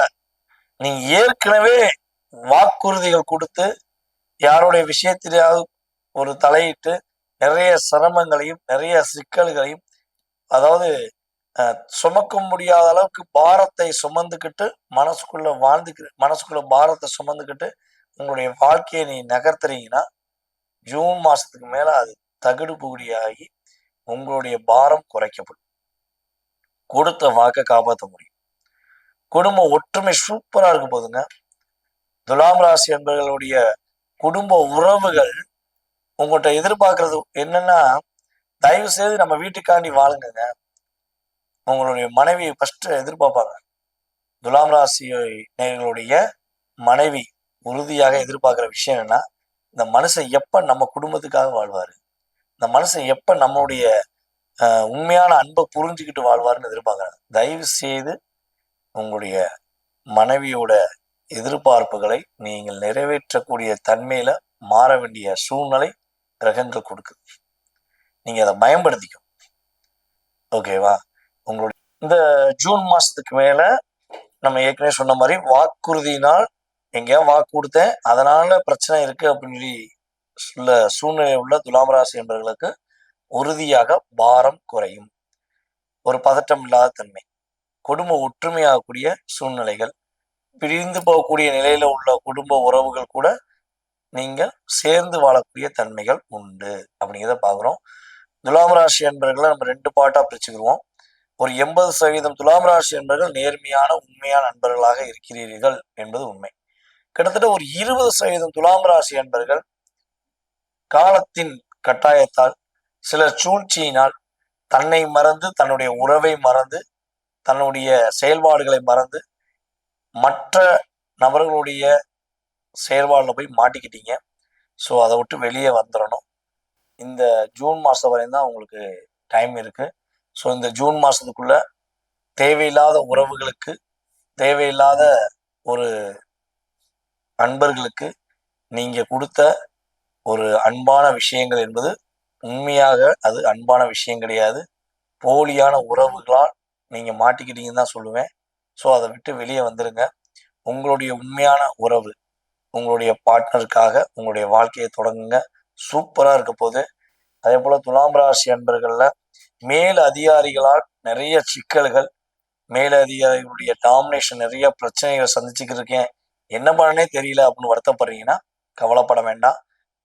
நீங்க ஏற்கனவே வாக்குறுதிகள் கொடுத்து யாருடைய விஷயத்திலேயாவது ஒரு தலையிட்டு நிறைய சிரமங்களையும் நிறைய சிக்கல்களையும், அதாவது சுமக்க முடியாத அளவுக்கு பாரத்தை சுமந்துக்கிட்டு மனசுக்குள்ள பாரத்தை சுமந்துக்கிட்டு உங்களுடைய வாழ்க்கையை நீ நகர்த்துறீங்கன்னா ஜூன் மாசத்துக்கு மேல அது தகுடு புகுடியாகி உங்களுடைய பாரம் குறைக்கப்படும். கொடுத்த வாக்கை காப்பாற்ற முடியும். குடும்ப ஒற்றுமை சூப்பரா இருக்க போதுங்க. துலாம் ராசி என்பவர்களுடைய குடும்ப உறவுகள் உங்கள்கிட்ட எதிர்பார்க்கறது என்னன்னா, தயவு செய்து நம்ம வீட்டுக்காண்டி வாழுங்க. உங்களுடைய மனைவியை ஃபர்ஸ்ட் எதிர்பார்ப்பாங்க. துலாம் ராசி நேயர்களுடைய மனைவி உறுதியாக எதிர்பார்க்கிற விஷயம் என்னன்னா, இந்த மனுஷன் எப்ப நம்ம குடும்பத்துக்காக வாழ்வாரு, இந்த மனுஷன் எப்ப நம்மளுடைய உண்மையான அன்பை புரிஞ்சுக்கிட்டு வாழ்வாருன்னு எதிர்பார்க்குறாங்க. தயவு செய்து உங்களுடைய மனைவியோட எதிர்பார்ப்புகளை நீங்கள் நிறைவேற்றக்கூடிய தன்மையில மாற வேண்டிய சூழ்நிலை கிரகங்கள் கொடுக்குது. நீங்க அதை பயன்படுத்திக்கும். ஓகேவா? உங்களுடைய இந்த ஜூன் மாசத்துக்கு மேல நம்ம ஏற்கனவே சொன்ன மாதிரி வாக்குறுதியினால் எங்கேயா வாக்கு கொடுத்தேன் அதனால பிரச்சனை இருக்கு அப்படின்னு சொல்ல சூழ்நிலை உள்ள துலாம் ராசி என்பவர்களுக்கு உறுதியாக பாரம் குறையும். ஒரு பதட்டம் இல்லாத தன்மை, குடும்ப ஒற்றுமையாகக்கூடிய சூழ்நிலைகள், பிரிந்து போகக்கூடிய நிலையில உள்ள குடும்ப உறவுகள் கூட நீங்க சேர்ந்து வாழக்கூடிய தன்மைகள் உண்டு அப்படிங்கிறத பாக்குறோம். துலாம் ராசி என்பவர்களை நம்ம 2 பாட்டா பிரிச்சுக்கிடுவோம். ஒரு 80% துலாம் ராசி என்பவர்கள் நேர்மையான உண்மையான நண்பர்களாக இருக்கிறீர்கள் என்பது உண்மை. கிட்டத்தட்ட ஒரு 20% துலாம் ராசி என்பவர்கள் காலத்தின் கட்டாயத்தால் சில சூழ்ச்சியினால் தன்னை மறந்து தன்னுடைய உறவை மறந்து தன்னுடைய செயல்பாடுகளை மறந்து மற்ற நபர்களுடைய செயல்பாடுல போய் மாட்டிக்கிட்டீங்க. ஸோ அதை விட்டு வெளியே வந்துடணும். இந்த ஜூன் மாதம் வரையும் தான் உங்களுக்கு டைம் இருக்கு. ஸோ இந்த ஜூன் மாதத்துக்குள்ள தேவையில்லாத உறவுகளுக்கு, தேவையில்லாத ஒரு அன்பர்களுக்கு நீங்க கொடுத்த ஒரு அன்பான விஷயங்கள் என்பது உண்மையாக அது அன்பான விஷயம் கிடையாது. போலியான உறவுகளால் நீங்க மாட்டிக்கிட்டீங்கன்னு தான் சொல்லுவேன். ஸோ அதை விட்டு வெளியே வந்துருங்க. உங்களுடைய உண்மையான உறவு, உங்களுடைய பார்ட்னருக்காக உங்களுடைய வாழ்க்கையை தொடங்குங்க. சூப்பரா இருக்க போது. அதே போல துலாம் ராசி அன்பர்கள்ல மேல் அதிகாரிகளால் நிறைய சிக்கல்கள், மேல் அதிகாரிகளுடைய டாமினேஷன், நிறைய பிரச்சனைகளை சந்திச்சுக்கிட்டு இருக்கேன், என்ன பண்ணனே தெரியல அப்படின்னு வருத்தப்படுறீங்கன்னா கவலைப்பட வேண்டாம்.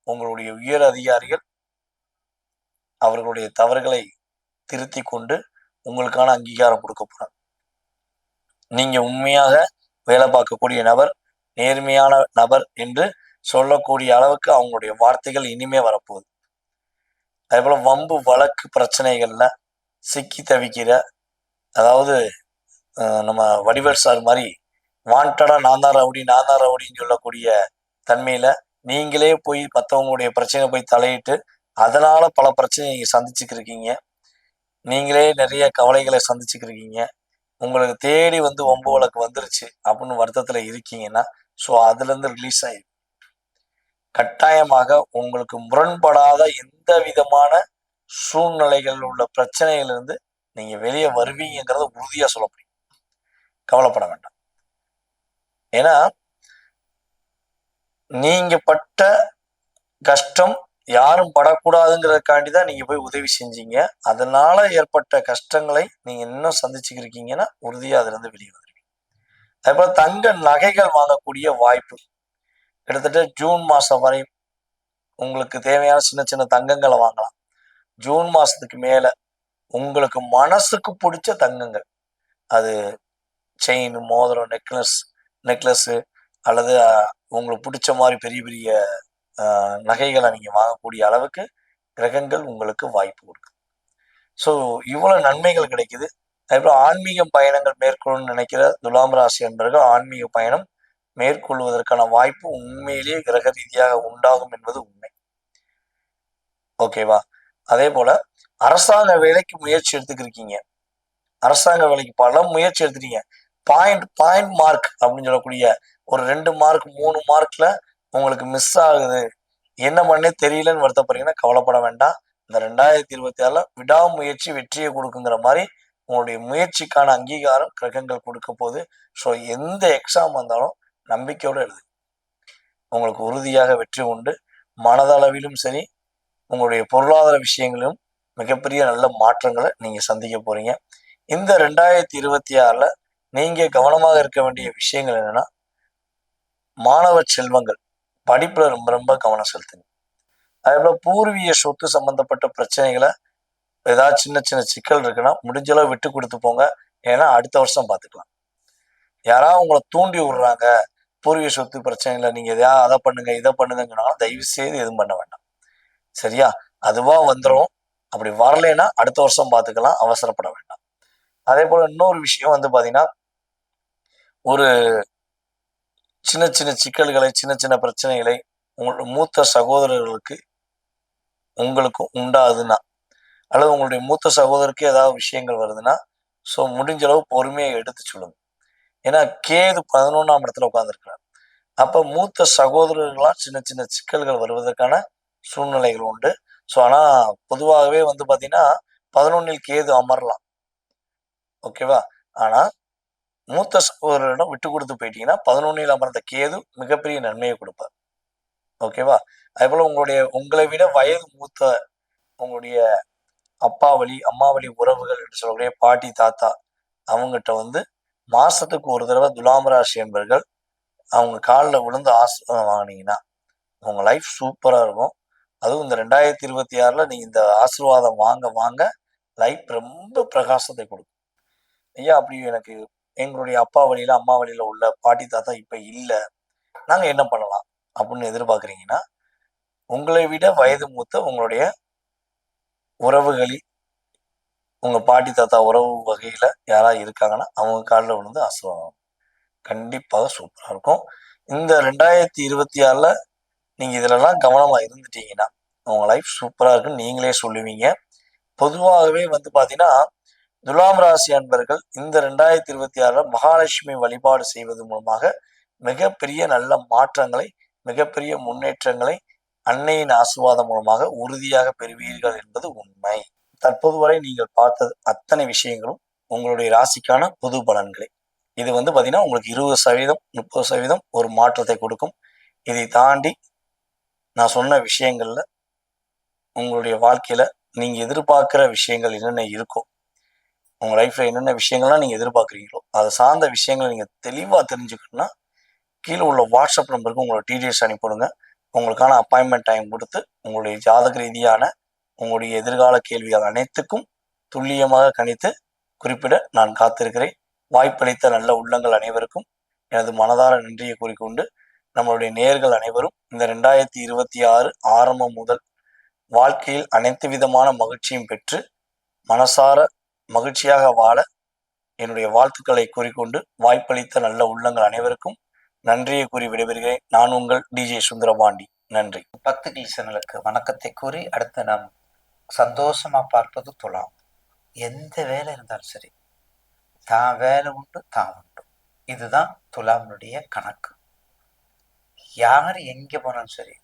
உங்களுடைய உயர் அதிகாரிகள் அவர்களுடைய தவறுகளை திருத்தி கொண்டு உங்களுக்கான அங்கீகாரம் கொடுக்க போறாங்க. நீங்க உண்மையாக வேலை பார்க்கக்கூடிய நபர், நேர்மையான நபர் என்று சொல்லக்கூடிய அளவுக்கு அவங்களுடைய வார்த்தைகள் இனிமே வரப்போகுது. அதே போல வம்பு வழக்கு பிரச்சனைகள்ல சிக்கி தவிக்கிற, அதாவது நம்ம வடிவேல் சார் மாதிரி வாண்டடா நான் தான் ரவுடின்னு சொல்லக்கூடிய தன்மையில நீங்களே போய் மற்றவங்களுடைய பிரச்சனை போய் தலையிட்டு அதனால பல பிரச்சனை நீங்க சந்திச்சுக்கு இருக்கீங்க. நீங்களே நிறைய கவலைகளை சந்திச்சுக்கு இருக்கீங்க. உங்களுக்கு தேடி வந்து வம்பு வழக்கு வந்துருச்சு அப்படின்னு வருத்தத்துல இருக்கீங்கன்னா ஸோ அதுல இருந்து ரிலீஸ் ஆயிருக்கு. கட்டாயமாக உங்களுக்கு முரண்படாத எந்த விதமான சூழ்நிலைகள் உள்ள பிரச்சனைகளிலிருந்து நீங்க வெளியே வருவீங்கிறத உறுதியா சொல்ல முடியும். கவலைப்பட வேண்டாம். ஏன்னா நீங்க பட்ட கஷ்டம் யாரும் படக்கூடாதுங்கிறதுக்காண்டி தான் நீங்க போய் உதவி செஞ்சீங்க. அதனால ஏற்பட்ட கஷ்டங்களை நீங்க இன்னும் சந்திச்சுக்கிட்டு இருக்கீங்கன்னா உறுதியா அதுல இருந்து வெளியே வந்துருவீங்க. அதே போல தங்க நகைகள் வாங்கக்கூடிய வாய்ப்பு கிட்டத்தட்ட ஜூன் மாசம் வரை உங்களுக்கு தேவையான சின்ன சின்ன தங்கங்களை வாங்கலாம். ஜூன் மாசத்துக்கு மேல உங்களுக்கு மனசுக்கு பிடிச்ச தங்கங்கள், அது செயின், மோதிரம், நெக்லஸ், நெக்லஸ்ஸு அல்லது உங்களுக்கு பிடிச்ச மாதிரி பெரிய பெரிய நகைகளை நீங்கள் வாங்கக்கூடிய அளவுக்கு கிரகங்கள் உங்களுக்கு வாய்ப்பு கொடுக்குது. ஸோ இவ்வளோ நன்மைகள் கிடைக்குது. அதுக்கப்புறம் ஆன்மீக பயணங்கள் மேற்கொள்ளணும்னு நினைக்கிற துலாம் ராசி என்பவர்கள் ஆன்மீக பயணம் மேற்கொள்வதற்கான வாய்ப்பு உண்மையிலேயே கிரக ரீதியாக உண்டாகும் என்பது உண்மை. ஓகேவா? அதே போல அரசாங்க வேலைக்கு முயற்சி எடுத்துக்கிருக்கீங்க, அரசாங்க வேலைக்கு பல முயற்சி எடுத்துட்டீங்க, பாயிண்ட் மார்க் அப்படின்னு சொல்லக்கூடிய ஒரு 2 மார்க் 3 மார்க்ல உங்களுக்கு மிஸ் ஆகுது, என்ன பண்ணே தெரியலன்னு வருத்தப்படுறீங்கன்னா கவலைப்பட வேண்டாம். இந்த 2026ல விடாமுயற்சி வெற்றியை கொடுக்குங்கிற மாதிரி உங்களுடைய முயற்சிக்கான அங்கீகாரம் கிரகங்கள் கொடுக்க போகுது. ஸோ எந்த எக்ஸாம் வந்தாலும் நம்பிக்கையோடு எழுது, உங்களுக்கு உறுதியாக வெற்றி உண்டு. மனதளவிலும் சரி, உங்களுடைய பொருளாதார விஷயங்களிலும் மிகப்பெரிய நல்ல மாற்றங்களை நீங்க சந்திக்க போறீங்க. இந்த 2026ல நீங்க கவனமாக இருக்க வேண்டிய விஷயங்கள் என்னன்னா, மாணவ செல்வங்கள் படிப்புல ரொம்ப ரொம்ப கவனம் செலுத்துங்க. அதே போல பூர்வீக சொத்து சம்பந்தப்பட்ட பிரச்சனைகளை ஏதாவது சின்ன சின்ன சிக்கல் இருக்குன்னா முடிஞ்சளவு விட்டு கொடுத்து போங்க. ஏன்னா அடுத்த வருஷம் பார்த்துக்கலாம். யாராவது உங்களை தூண்டி விடுறாங்க, பூர்வீக சொத்து பிரச்சனைகளை நீங்க எதையாவது அதை பண்ணுங்க இதை பண்ணுங்கன்னாலும் தயவு செய்து எதுவும் பண்ண வேண்டாம். சரியா? அதுவா வந்துடும். அப்படி வரலைன்னா அடுத்த வருஷம் பார்த்துக்கலாம், அவசரப்பட வேண்டாம். அதே போல இன்னொரு விஷயம் பாத்தீங்கன்னா, ஒரு சின்ன சின்ன சிக்கல்களை சின்ன சின்ன பிரச்சனைகளை உங்களோட மூத்த சகோதரர்களுக்கு உங்களுக்கும் உண்டாகுதுன்னா, அல்லது உங்களுடைய மூத்த சகோதரருக்கு ஏதாவது விஷயங்கள் வருதுன்னா, ஸோ முடிஞ்ச அளவு பொறுமையை எடுத்து சொல்லுங்க. ஏன்னா கேது 11ஆம் இடத்துல உட்கார்ந்துருக்கிறார். அப்ப மூத்த சகோதரர்களால் சின்ன சின்ன சிக்கல்கள் வருவதற்கான சூழ்நிலைகள் உண்டு. ஸோ ஆனா பொதுவாகவே பாத்தீங்கன்னா 11ல் கேது அமரலாம். ஓகேவா? ஆனா மூத்த சகோதரரிடம் விட்டு கொடுத்து போயிட்டீங்கன்னா 11ல் அமர்ந்த கேது மிகப்பெரிய நன்மையை கொடுப்பார். ஓகேவா? அதே போல உங்களை விட வயது மூத்த உங்களுடைய அப்பா வழி அம்மா வழி உறவுகள் என்று சொல்லக்கூடிய பாட்டி தாத்தா அவங்ககிட்ட மாசத்துக்கு ஒரு தடவை துலாம் ராசி என்பர்கள் அவங்க காலில் விழுந்து ஆசீர்வாதம் வாங்கினீங்கன்னா உங்க லைஃப் சூப்பரா இருக்கும். அதுவும் இந்த 2026ல நீங்க இந்த ஆசீர்வாதம் வாங்க வாங்க லைஃப் ரொம்ப பிரகாசத்தை கொடுக்கும். ஐயா, அப்படி எனக்கு எங்களுடைய அப்பா வழியில அம்மா வழியில உள்ள பாட்டி தாத்தா இப்ப இல்லை, நாங்க என்ன பண்ணலாம் அப்படின்னு எதிர்பார்க்குறீங்கன்னா, உங்களை விட வயது மூத்த உங்களுடைய உறவுகளில் உங்க பாட்டி தாத்தா உறவு வகையில யாராவது இருக்காங்கன்னா அவங்க காலில் விழுந்து ஆசீர்வாதம் கண்டிப்பாக சூப்பரா இருக்கும். இந்த 2026ல நீங்க இதுலலாம் கவனமா இருந்துட்டீங்கன்னா உங்க லைஃப் சூப்பரா இருக்குன்னு நீங்களே சொல்லுவீங்க. பொதுவாகவே பாத்தீங்கன்னா துலாம் ராசி அன்பர்கள் இந்த 2026ல மகாலட்சுமி வழிபாடு செய்வது மூலமாக மிகப்பெரிய நல்ல மாற்றங்களை மிகப்பெரிய முன்னேற்றங்களை அன்னையின் ஆசீர்வாதம் மூலமாக உறுதியாக பெறுவீர்கள் என்பது உண்மை. தற்போது வரை நீங்கள் பார்த்தது அத்தனை விஷயங்களும் உங்களுடைய ராசிக்கான பொது பலன்களே. இது பாத்தீங்கன்னா உங்களுக்கு 20% 30% ஒரு மாற்றத்தை கொடுக்கும். இதை தாண்டி நான் சொன்ன விஷயங்கள்ல உங்களுடைய வாழ்க்கையில நீங்க எதிர்பார்க்கிற விஷயங்கள் என்னென்ன இருக்கோ, உங்க லைஃப்ல என்னென்ன விஷயங்கள்லாம் நீங்க எதிர்பார்க்குறீங்களோ அதை சார்ந்த விஷயங்களை நீங்க தெளிவா தெரிஞ்சுக்கணும்னா கீழே உள்ள வாட்ஸ்அப் நம்பருக்கு உங்களோட டீடைல்ஸ் அனுப்பிவிடுங்க. உங்களுக்கான அப்பாயின்மெண்ட் டைம் கொடுத்து உங்களுடைய ஜாதக ரீதியான உங்களுடைய எதிர்கால கேள்விகள் அனைத்துக்கும் துல்லியமாக கணித்து குறிப்பிட நான் காத்திருக்கிறேன். வாய்ப்பளித்த நல்ல உள்ளங்கள் அனைவருக்கும் எனது மனதார நன்றியை கூறிக்கொண்டு நம்மளுடைய நேயர்கள் அனைவரும் இந்த 2026 ஆரம்பம் முதல் வாழ்க்கையில் அனைத்து விதமான மகிழ்ச்சியும் பெற்று மனசார மகிழ்ச்சியாக வாழ என்னுடைய வாழ்த்துக்களை கூறிக்கொண்டு வாய்ப்பளித்த நல்ல உள்ளங்கள் அனைவருக்கும் நன்றியை கூறி விடைபெறுகிறேன். நான் உங்கள் டிஜே சுந்தரபாண்டி. நன்றி. பக்திகள் சேனலுக்கு வணக்கத்தை கூறி அடுத்து நாம் சந்தோஷமா பார்ப்பது துலாம். எந்த வேலை இருந்தாலும் சரி, தான் வேலை உண்டு தான் உண்டு, இதுதான் துலாமுடைய கணக்கு. யார் எங்க போனாலும் சரி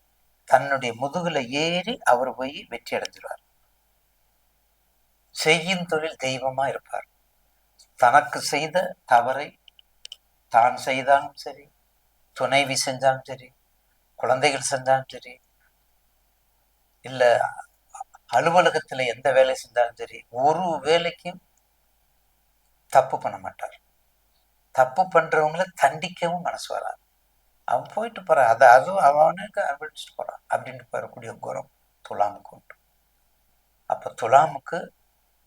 தன்னுடைய முதுகுல ஏறி அவர் போய் வெற்றி அடைஞ்சிருவார். செய்யும் தொழில் தெய்வமா இருப்பார். தனக்கு செய்த தவறை தான் செய்தாலும் சரி, துணைவி செஞ்சாலும் சரி, குழந்தைகள் செஞ்சாலும் சரி, இல்ல அலுவலகத்துல எந்த வேலை செஞ்சாலும் சரி, ஒரு வேலைக்கும் தப்பு பண்ண மாட்டார். தப்பு பண்றவங்கள தண்டிக்கவும் மனசு வராது. அவன் போயிட்டு போறான், அதுவும் அவனுக்கு அனுபவிச்சுட்டு போறான் அப்படின்னு வரக்கூடிய குணம் துலாமுக்கு உண்டு. அப்ப துலாமுக்கு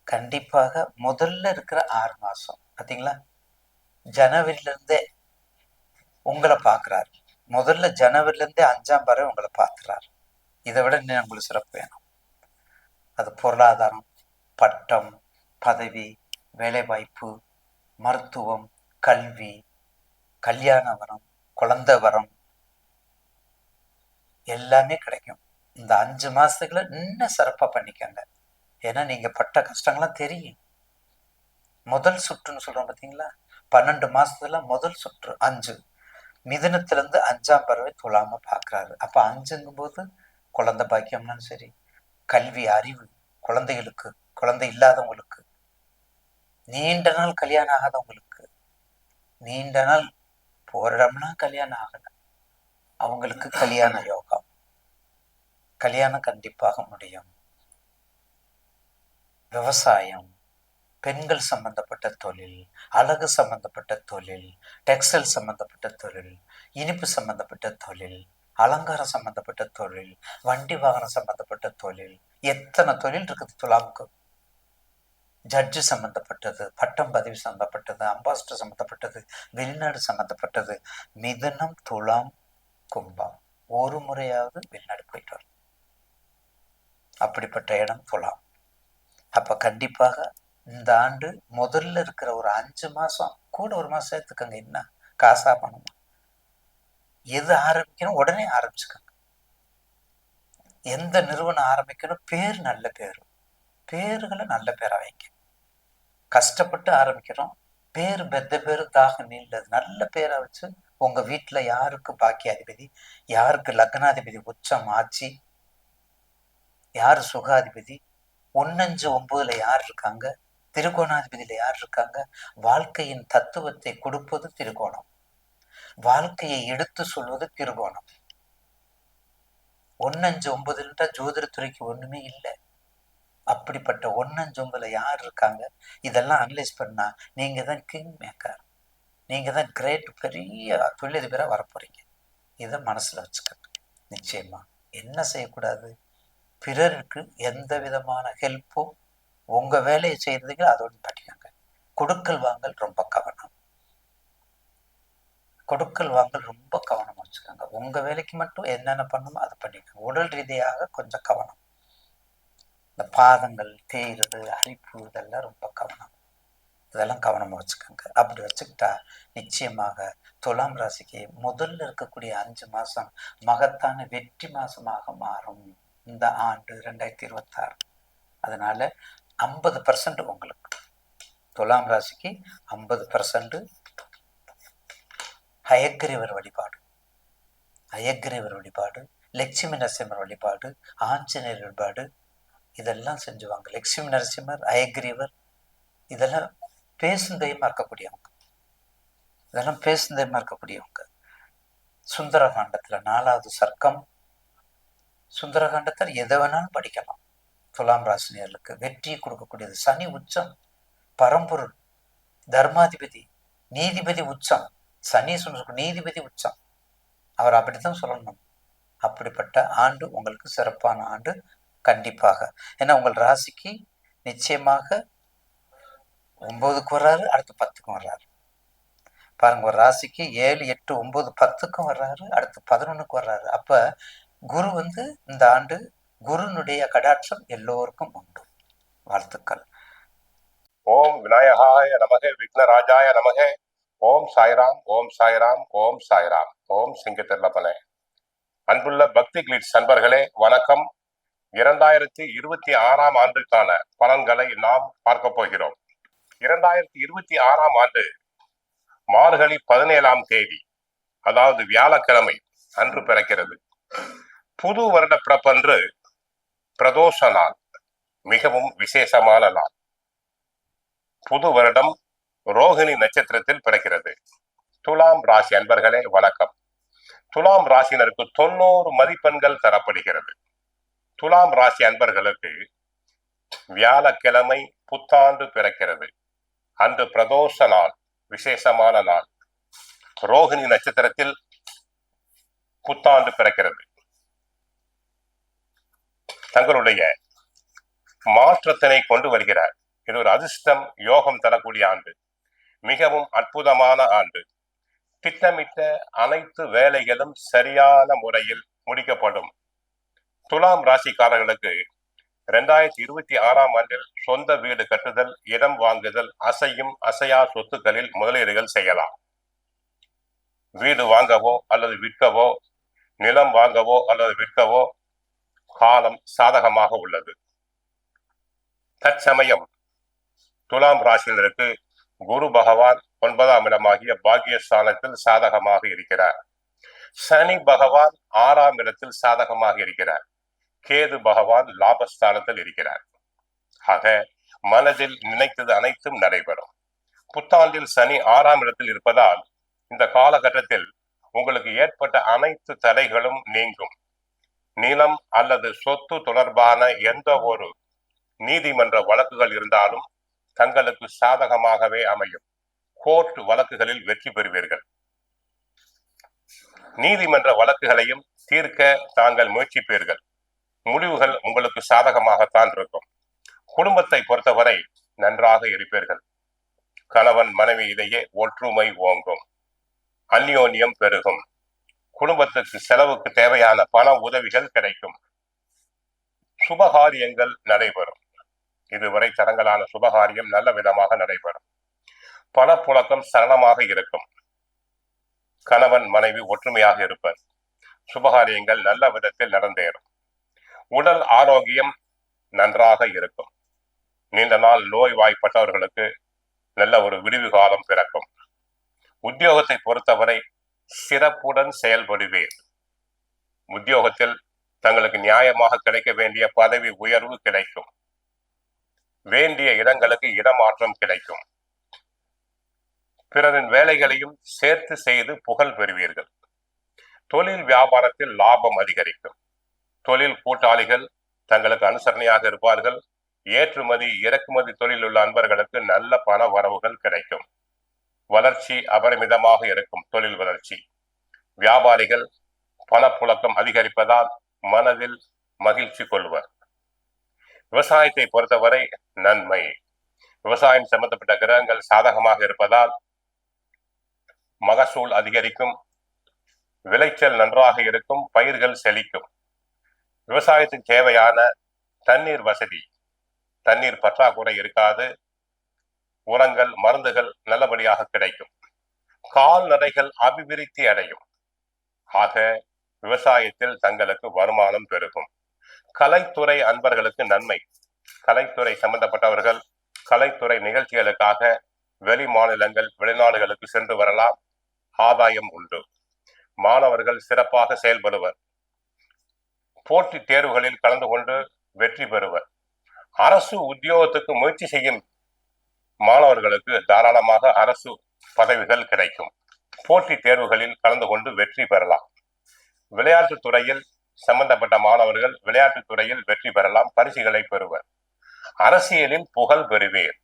கண்டிப்பாக முதல்ல இருக்கிற 6 மாசம் பார்த்தீங்களா, ஜனவரியில இருந்தே உங்களை பார்க்குறாரு. முதல்ல ஜனவரிலேருந்தே 5ஆம் பறவை உங்களை பார்க்குறாரு. இதை விட இன்னும் உங்களுக்கு சிறப்பு வேணும். அது பொருளாதாரம், பட்டம், பதவி, வேலைவாய்ப்பு, மருத்துவம், கல்வி, கல்யாண வரம், குழந்தை வரம் எல்லாமே கிடைக்கும். இந்த 5 மாசத்துக்குள்ள இன்னும் சிறப்பா பண்ணிக்கங்க. ஏன்னா நீங்க பட்ட கஷ்டங்கள்லாம் தெரியும். முதல் சுற்றுன்னு சொல்றோம் பார்த்தீங்களா, 12 மாசத்துல முதல் சுற்று 5. மிதுனத்துல இருந்து 5ஆம் பறவை துலாம பாக்குறாரு. அப்ப 5ங்கும் போது குழந்தை பாக்கியம்னாலும் சரி, கல்வி, அறிவு, குழந்தைகளுக்கு, குழந்தை இல்லாதவங்களுக்கு, நீண்ட நாள் கல்யாணம் ஆகாதவங்களுக்கு, நீண்ட நாள் போரிடம்லாம் கல்யாணம் ஆகல, அவங்களுக்கு கல்யாண யோகம், கல்யாணம் கண்டிப்பாக முடியும். விவசாயம், பெண்கள் சம்பந்தப்பட்ட தொழில், அழகு சம்பந்தப்பட்ட தொழில், டெக்ஸ்டைல் சம்பந்தப்பட்ட தொழில், இனிப்பு சம்பந்தப்பட்ட தொழில், அலங்காரம் சம்பந்தப்பட்ட தொழில், வண்டி வாகனம் சம்பந்தப்பட்ட தொழில், எத்தனை தொழில் இருக்குது துலாமுக்கு. ஜட்ஜு சம்பந்தப்பட்டது, பட்டம் பதவி சம்பந்தப்பட்டது, அம்பாசிடர் சம்பந்தப்பட்டது, வெளிநாடு சம்பந்தப்பட்டது. மிதுனம், துலாம், கும்பம் ஒரு முறையாவது வெளிநாடு போயிட்டு வரும். அப்படிப்பட்ட இடம் துலாம். அப்ப கண்டிப்பாக இந்த ஆண்டு முதல்ல இருக்கிற ஒரு 5 மாசம் கூட, ஒரு மாசம் சேர்த்துக்கங்க. என்ன காசா பணமா எது ஆரம்பிக்கணும் உடனே ஆரம்பிச்சுக்கோங்க. எந்த நிறுவனம் ஆரம்பிக்கணும், பேர் நல்ல பேர், பேர்களை நல்ல பேரா வைங்க. கஷ்டப்பட்டு ஆரம்பிக்கிறோம், பேர் பெத்த பேரு தாக நீண்டது, நல்ல பேரை வச்சு உங்க வீட்டுல யாருக்கு பாக்கியாதிபதி, யாருக்கு லக்னாதிபதி உச்சம் ஆட்சி, யாரு சுகாதிபதி, 1-5-9 யார் இருக்காங்க, திருகோணாதிபதியில யார் இருக்காங்க. வாழ்க்கையின் தத்துவத்தை கொடுப்பது திருகோணம், வாழ்க்கையை எடுத்து சொல்வது திருகோணம். 1-5-9 ஜோதிடத்துறைக்கு ஒண்ணுமே இல்லை. அப்படிப்பட்ட 1-5-9 யார் இருக்காங்க, இதெல்லாம் அனலைஸ் பண்ணா நீங்க தான் கிங் மேக்கர், நீங்க தான் கிரேட், பெரிய தொழிலதிபரா வரப்போறீங்க. இதை மனசுல வச்சுக்கோங்க. நிச்சயமா என்ன செய்யக்கூடாது, பிறருக்கு எந்த விதமான ஹெல்ப்பும், உங்க வேலையை செய்யறதுக்கு அதோடு பண்ணிக்கோங்க. கொடுக்கல் வாங்கல் ரொம்ப கவனம், கொடுக்கல் வாங்கல் ரொம்ப கவனம் வச்சுக்கோங்க. உங்க வேலைக்கு மட்டும் என்னென்ன பண்ணுமோ அதை பண்ணிக்கோங்க. உடல் ரீதியாக கொஞ்சம் கவனம். இந்த பாதங்கள் தேய்றது, அரிப்பு, இதெல்லாம் ரொம்ப கவனம். இதெல்லாம் கவனமா வச்சுக்கோங்க. அப்படி வச்சுக்கிட்டா நிச்சயமாக துலாம் ராசிக்கு முதல்ல இருக்கக்கூடிய 5 மாசம் மகத்தான வெற்றி மாசமாக மாறும் இந்த ஆண்டு 2026. அதனால 50% உங்களுக்கு துலாம் ராசிக்கு 50% ஹயக்கிரீவர் வழிபாடு, ஹயக்கிரீவர் வழிபாடு, லட்சுமி நரசிம்மர் வழிபாடு, ஆஞ்சநேயர் வழிபாடு, இதெல்லாம் செஞ்சுவாங்க. லட்சுமி நரசிம்மர், ஹயக்கிரீவர், இதெல்லாம் பேசுந்தையமா இருக்கக்கூடியவங்க, இதெல்லாம் பேசுந்தையமா இருக்கக்கூடியவங்க. சுந்தரகாண்டத்துல 4வது சர்க்கம், சுந்தரகாண்டத்தில் எதை வேணாலும் படிக்கலாம். துலாம் ராசினியர்களுக்கு வெற்றியை கொடுக்கக்கூடியது. சனி உச்சம், பரம்பொருள், தர்மாதிபதி, நீதிபதி உச்சம். சனி சொல்ற நீதிபதி உச்சம், அவர் அப்படித்தான் சொல்லணும். அப்படிப்பட்ட ஆண்டு உங்களுக்கு சிறப்பான ஆண்டு கண்டிப்பாக. ஏன்னா உங்கள் ராசிக்கு நிச்சயமாக 9க்கு வர்றாரு, அடுத்து 10க்கும் வர்றாரு. பாருங்க, ஒரு ராசிக்கு 7, 8, 9, 10க்கும் வர்றாரு, அடுத்து 11க்கு வர்றாரு. அப்ப குரு இந்த ஆண்டு குருனுடைய கடாட்சம் எல்லோருக்கும் உண்டு. வாழ்த்துக்கள். ஓம் விநாயகாய நமக, விக்னராஜாய நமக. ஓம் சாய்ராம், ஓம் சாய்ராம், ஓம் சாய்ராம், ஓம் சிங்கத்திரப்பனே. அன்புள்ள பக்தி கிளிட்ஸ் நண்பர்களே வணக்கம். 2026ஆம் ஆண்டுக்கான பலன்களை நாம் பார்க்க போகிறோம். 2026ஆம் ஆண்டு மார்கழி 17ஆம் தேதி, அதாவது வியாழக்கிழமை அன்று பிறக்கிறது. புது வருட பிறப்பன்று பிரதோஷ நாள், மிகவும் விசேஷமான நாள். புது வருடம் ரோகிணி நட்சத்திரத்தில் பிறக்கிறது. துலாம் ராசி அன்பர்களே வணக்கம். துலாம் ராசினருக்கு 90 மதிப்பெண்கள் தரப்படுகிறது. துலாம் ராசி அன்பர்களுக்கு வியாழக்கிழமை புத்தாண்டு பிறக்கிறது. அன்று பிரதோஷ நாள், விசேஷமான நாள். ரோகிணி நட்சத்திரத்தில் புத்தாண்டு பிறக்கிறது. தங்களுடைய மாற்றத்தினை கொண்டு வருகிறார். இது ஒரு அதிர்ஷ்டம், யோகம் தரக்கூடிய ஆண்டு, மிகவும் அற்புதமான ஆண்டு. திட்டமிட்ட அனைத்து வேலைகளும் சரியான முறையில் முடிக்கப்படும். துலாம் ராசிக்காரர்களுக்கு 2026ஆம் ஆண்டில் சொந்த வீடு கட்டுதல், இடம் வாங்குதல், அசையும் அசையா சொத்துக்களில் முதலீடுகள் செய்யலாம். வீடு வாங்கவோ அல்லது விற்கவோ, நிலம் வாங்கவோ அல்லது விற்கவோ காலம் சாதகமாக உள்ளது. தற்சமயம் துலாம் ராசியினருக்கு குரு பகவான் 9ஆம் இடமாகிய பாக்கியஸ்தானத்தில் சாதகமாக இருக்கிறார். சனி பகவான் 6ஆம் இடத்தில் சாதகமாக இருக்கிறார். கேது பகவான் லாபஸ்தானத்தில் இருக்கிறார். ஆக மனதில் நினைத்தது அனைத்தும் நடைபெறும். புத்தாண்டில் சனி 6ஆம் இடத்தில் இருப்பதால் இந்த காலகட்டத்தில் உங்களுக்கு ஏற்பட்ட அனைத்து தடைகளும் நீங்கும். நிலம் அல்லது சொத்து தொடர்பான எந்த ஒரு நீதிமன்ற வழக்குகள் இருந்தாலும் தங்களுக்கு சாதகமாகவே அமையும். கோர்ட் வழக்குகளில் வெற்றி பெறுவீர்கள். நீதிமன்ற வழக்குகளையும் தீர்க்க தாங்கள் முயற்சிப்பீர்கள். முடிவுகள் உங்களுக்கு சாதகமாகத்தான் இருக்கும். குடும்பத்தை பொறுத்தவரை நன்றாக இருப்பீர்கள். கணவன் மனைவி இடையே ஒற்றுமை ஓங்கும், அந்யோன்யம் பெருகும். குடும்பத்துக்கு செலவுக்கு தேவையான பண உதவிகள் கிடைக்கும். சுபகாரியங்கள் நடைபெறும். இதுவரை தடங்கலான சுபகாரியம் நல்ல விதமாக நடைபெறும். பணப்புழக்கம் சரளமாக இருக்கும். கணவன் மனைவி ஒற்றுமையாக இருப்பர். சுபகாரியங்கள் நல்ல விதத்தில் நடந்தேறும். உடல் ஆரோக்கியம் நன்றாக இருக்கும். நீண்ட நாள் நோய் வாய்ப்பட்டவர்களுக்கு நல்ல ஒரு விடுவி காலம் பிறக்கும். உத்தியோகத்தை பொறுத்தவரை சிறப்புடன் செயல்படுவீர். உத்தியோகத்தில் தங்களுக்கு நியாயமாக கிடைக்க வேண்டிய பதவி உயர்வு கிடைக்கும். வேண்டிய இடங்களுக்கு இடமாற்றம் கிடைக்கும். பிறரின் வேலைகளையும் சேர்த்து செய்து புகழ் பெறுவீர்கள். தொழில் வியாபாரத்தில் லாபம் அதிகரிக்கும். தொழில் கூட்டாளிகள் தங்களுக்கு அனுசரணையாக இருப்பார்கள். ஏற்றுமதி இறக்குமதி தொழில் உள்ள அன்பர்களுக்கு நல்ல பண வரவுகள் கிடைக்கும். வளர்ச்சி அபரிமிதமாக இருக்கும். தொழில் வளர்ச்சி. வியாபாரிகள் பணப்புழக்கம் அதிகரிப்பதால் மனதில் மகிழ்ச்சி கொள்வர். விவசாயத்தை பொறுத்தவரை நன்மை. விவசாயம் சம்பந்தப்பட்ட கிரகங்கள் சாதகமாக இருப்பதால் மகசூல் அதிகரிக்கும். விளைச்சல் நன்றாக இருக்கும். பயிர்கள் செழிக்கும். விவசாயத்துக்கு தேவையான தண்ணீர் வசதி, தண்ணீர் பற்றாக்குறை இருக்காது. உரங்கள் மருந்துகள் நல்லபடியாக கிடைக்கும். கால்நடைகள் அபிவிருத்தி அடையும். ஆக விவசாயத்தில் தங்களுக்கு வருமானம் பெருகும். கலைத்துறை அன்பர்களுக்கு நன்மை. கலைத்துறை சம்பந்தப்பட்டவர்கள் கலைத்துறை நிகழ்ச்சிகளுக்காக வெளி மாநிலங்கள் வெளிநாடுகளுக்கு சென்று வரலாம். ஆதாயம் உண்டு. மாணவர்கள் சிறப்பாக செயல்படுவர். போட்டித் தேர்வுகளில் கலந்து கொண்டு வெற்றி பெறுவர். அரசு உத்தியோகத்துக்கு முயற்சி செய்யும் மாணவர்களுக்கு தாராளமாக அரசு பதவிகள் கிடைக்கும். போட்டித் தேர்வுகளில் கலந்து கொண்டு வெற்றி பெறலாம். விளையாட்டுத் துறையில் சம்பந்தப்பட்ட மாணவர்கள் விளையாட்டுத் துறையில் வெற்றி பெறலாம். பரிசுகளை பெறுவர். அரசியலில் புகழ் பெறுவீர்.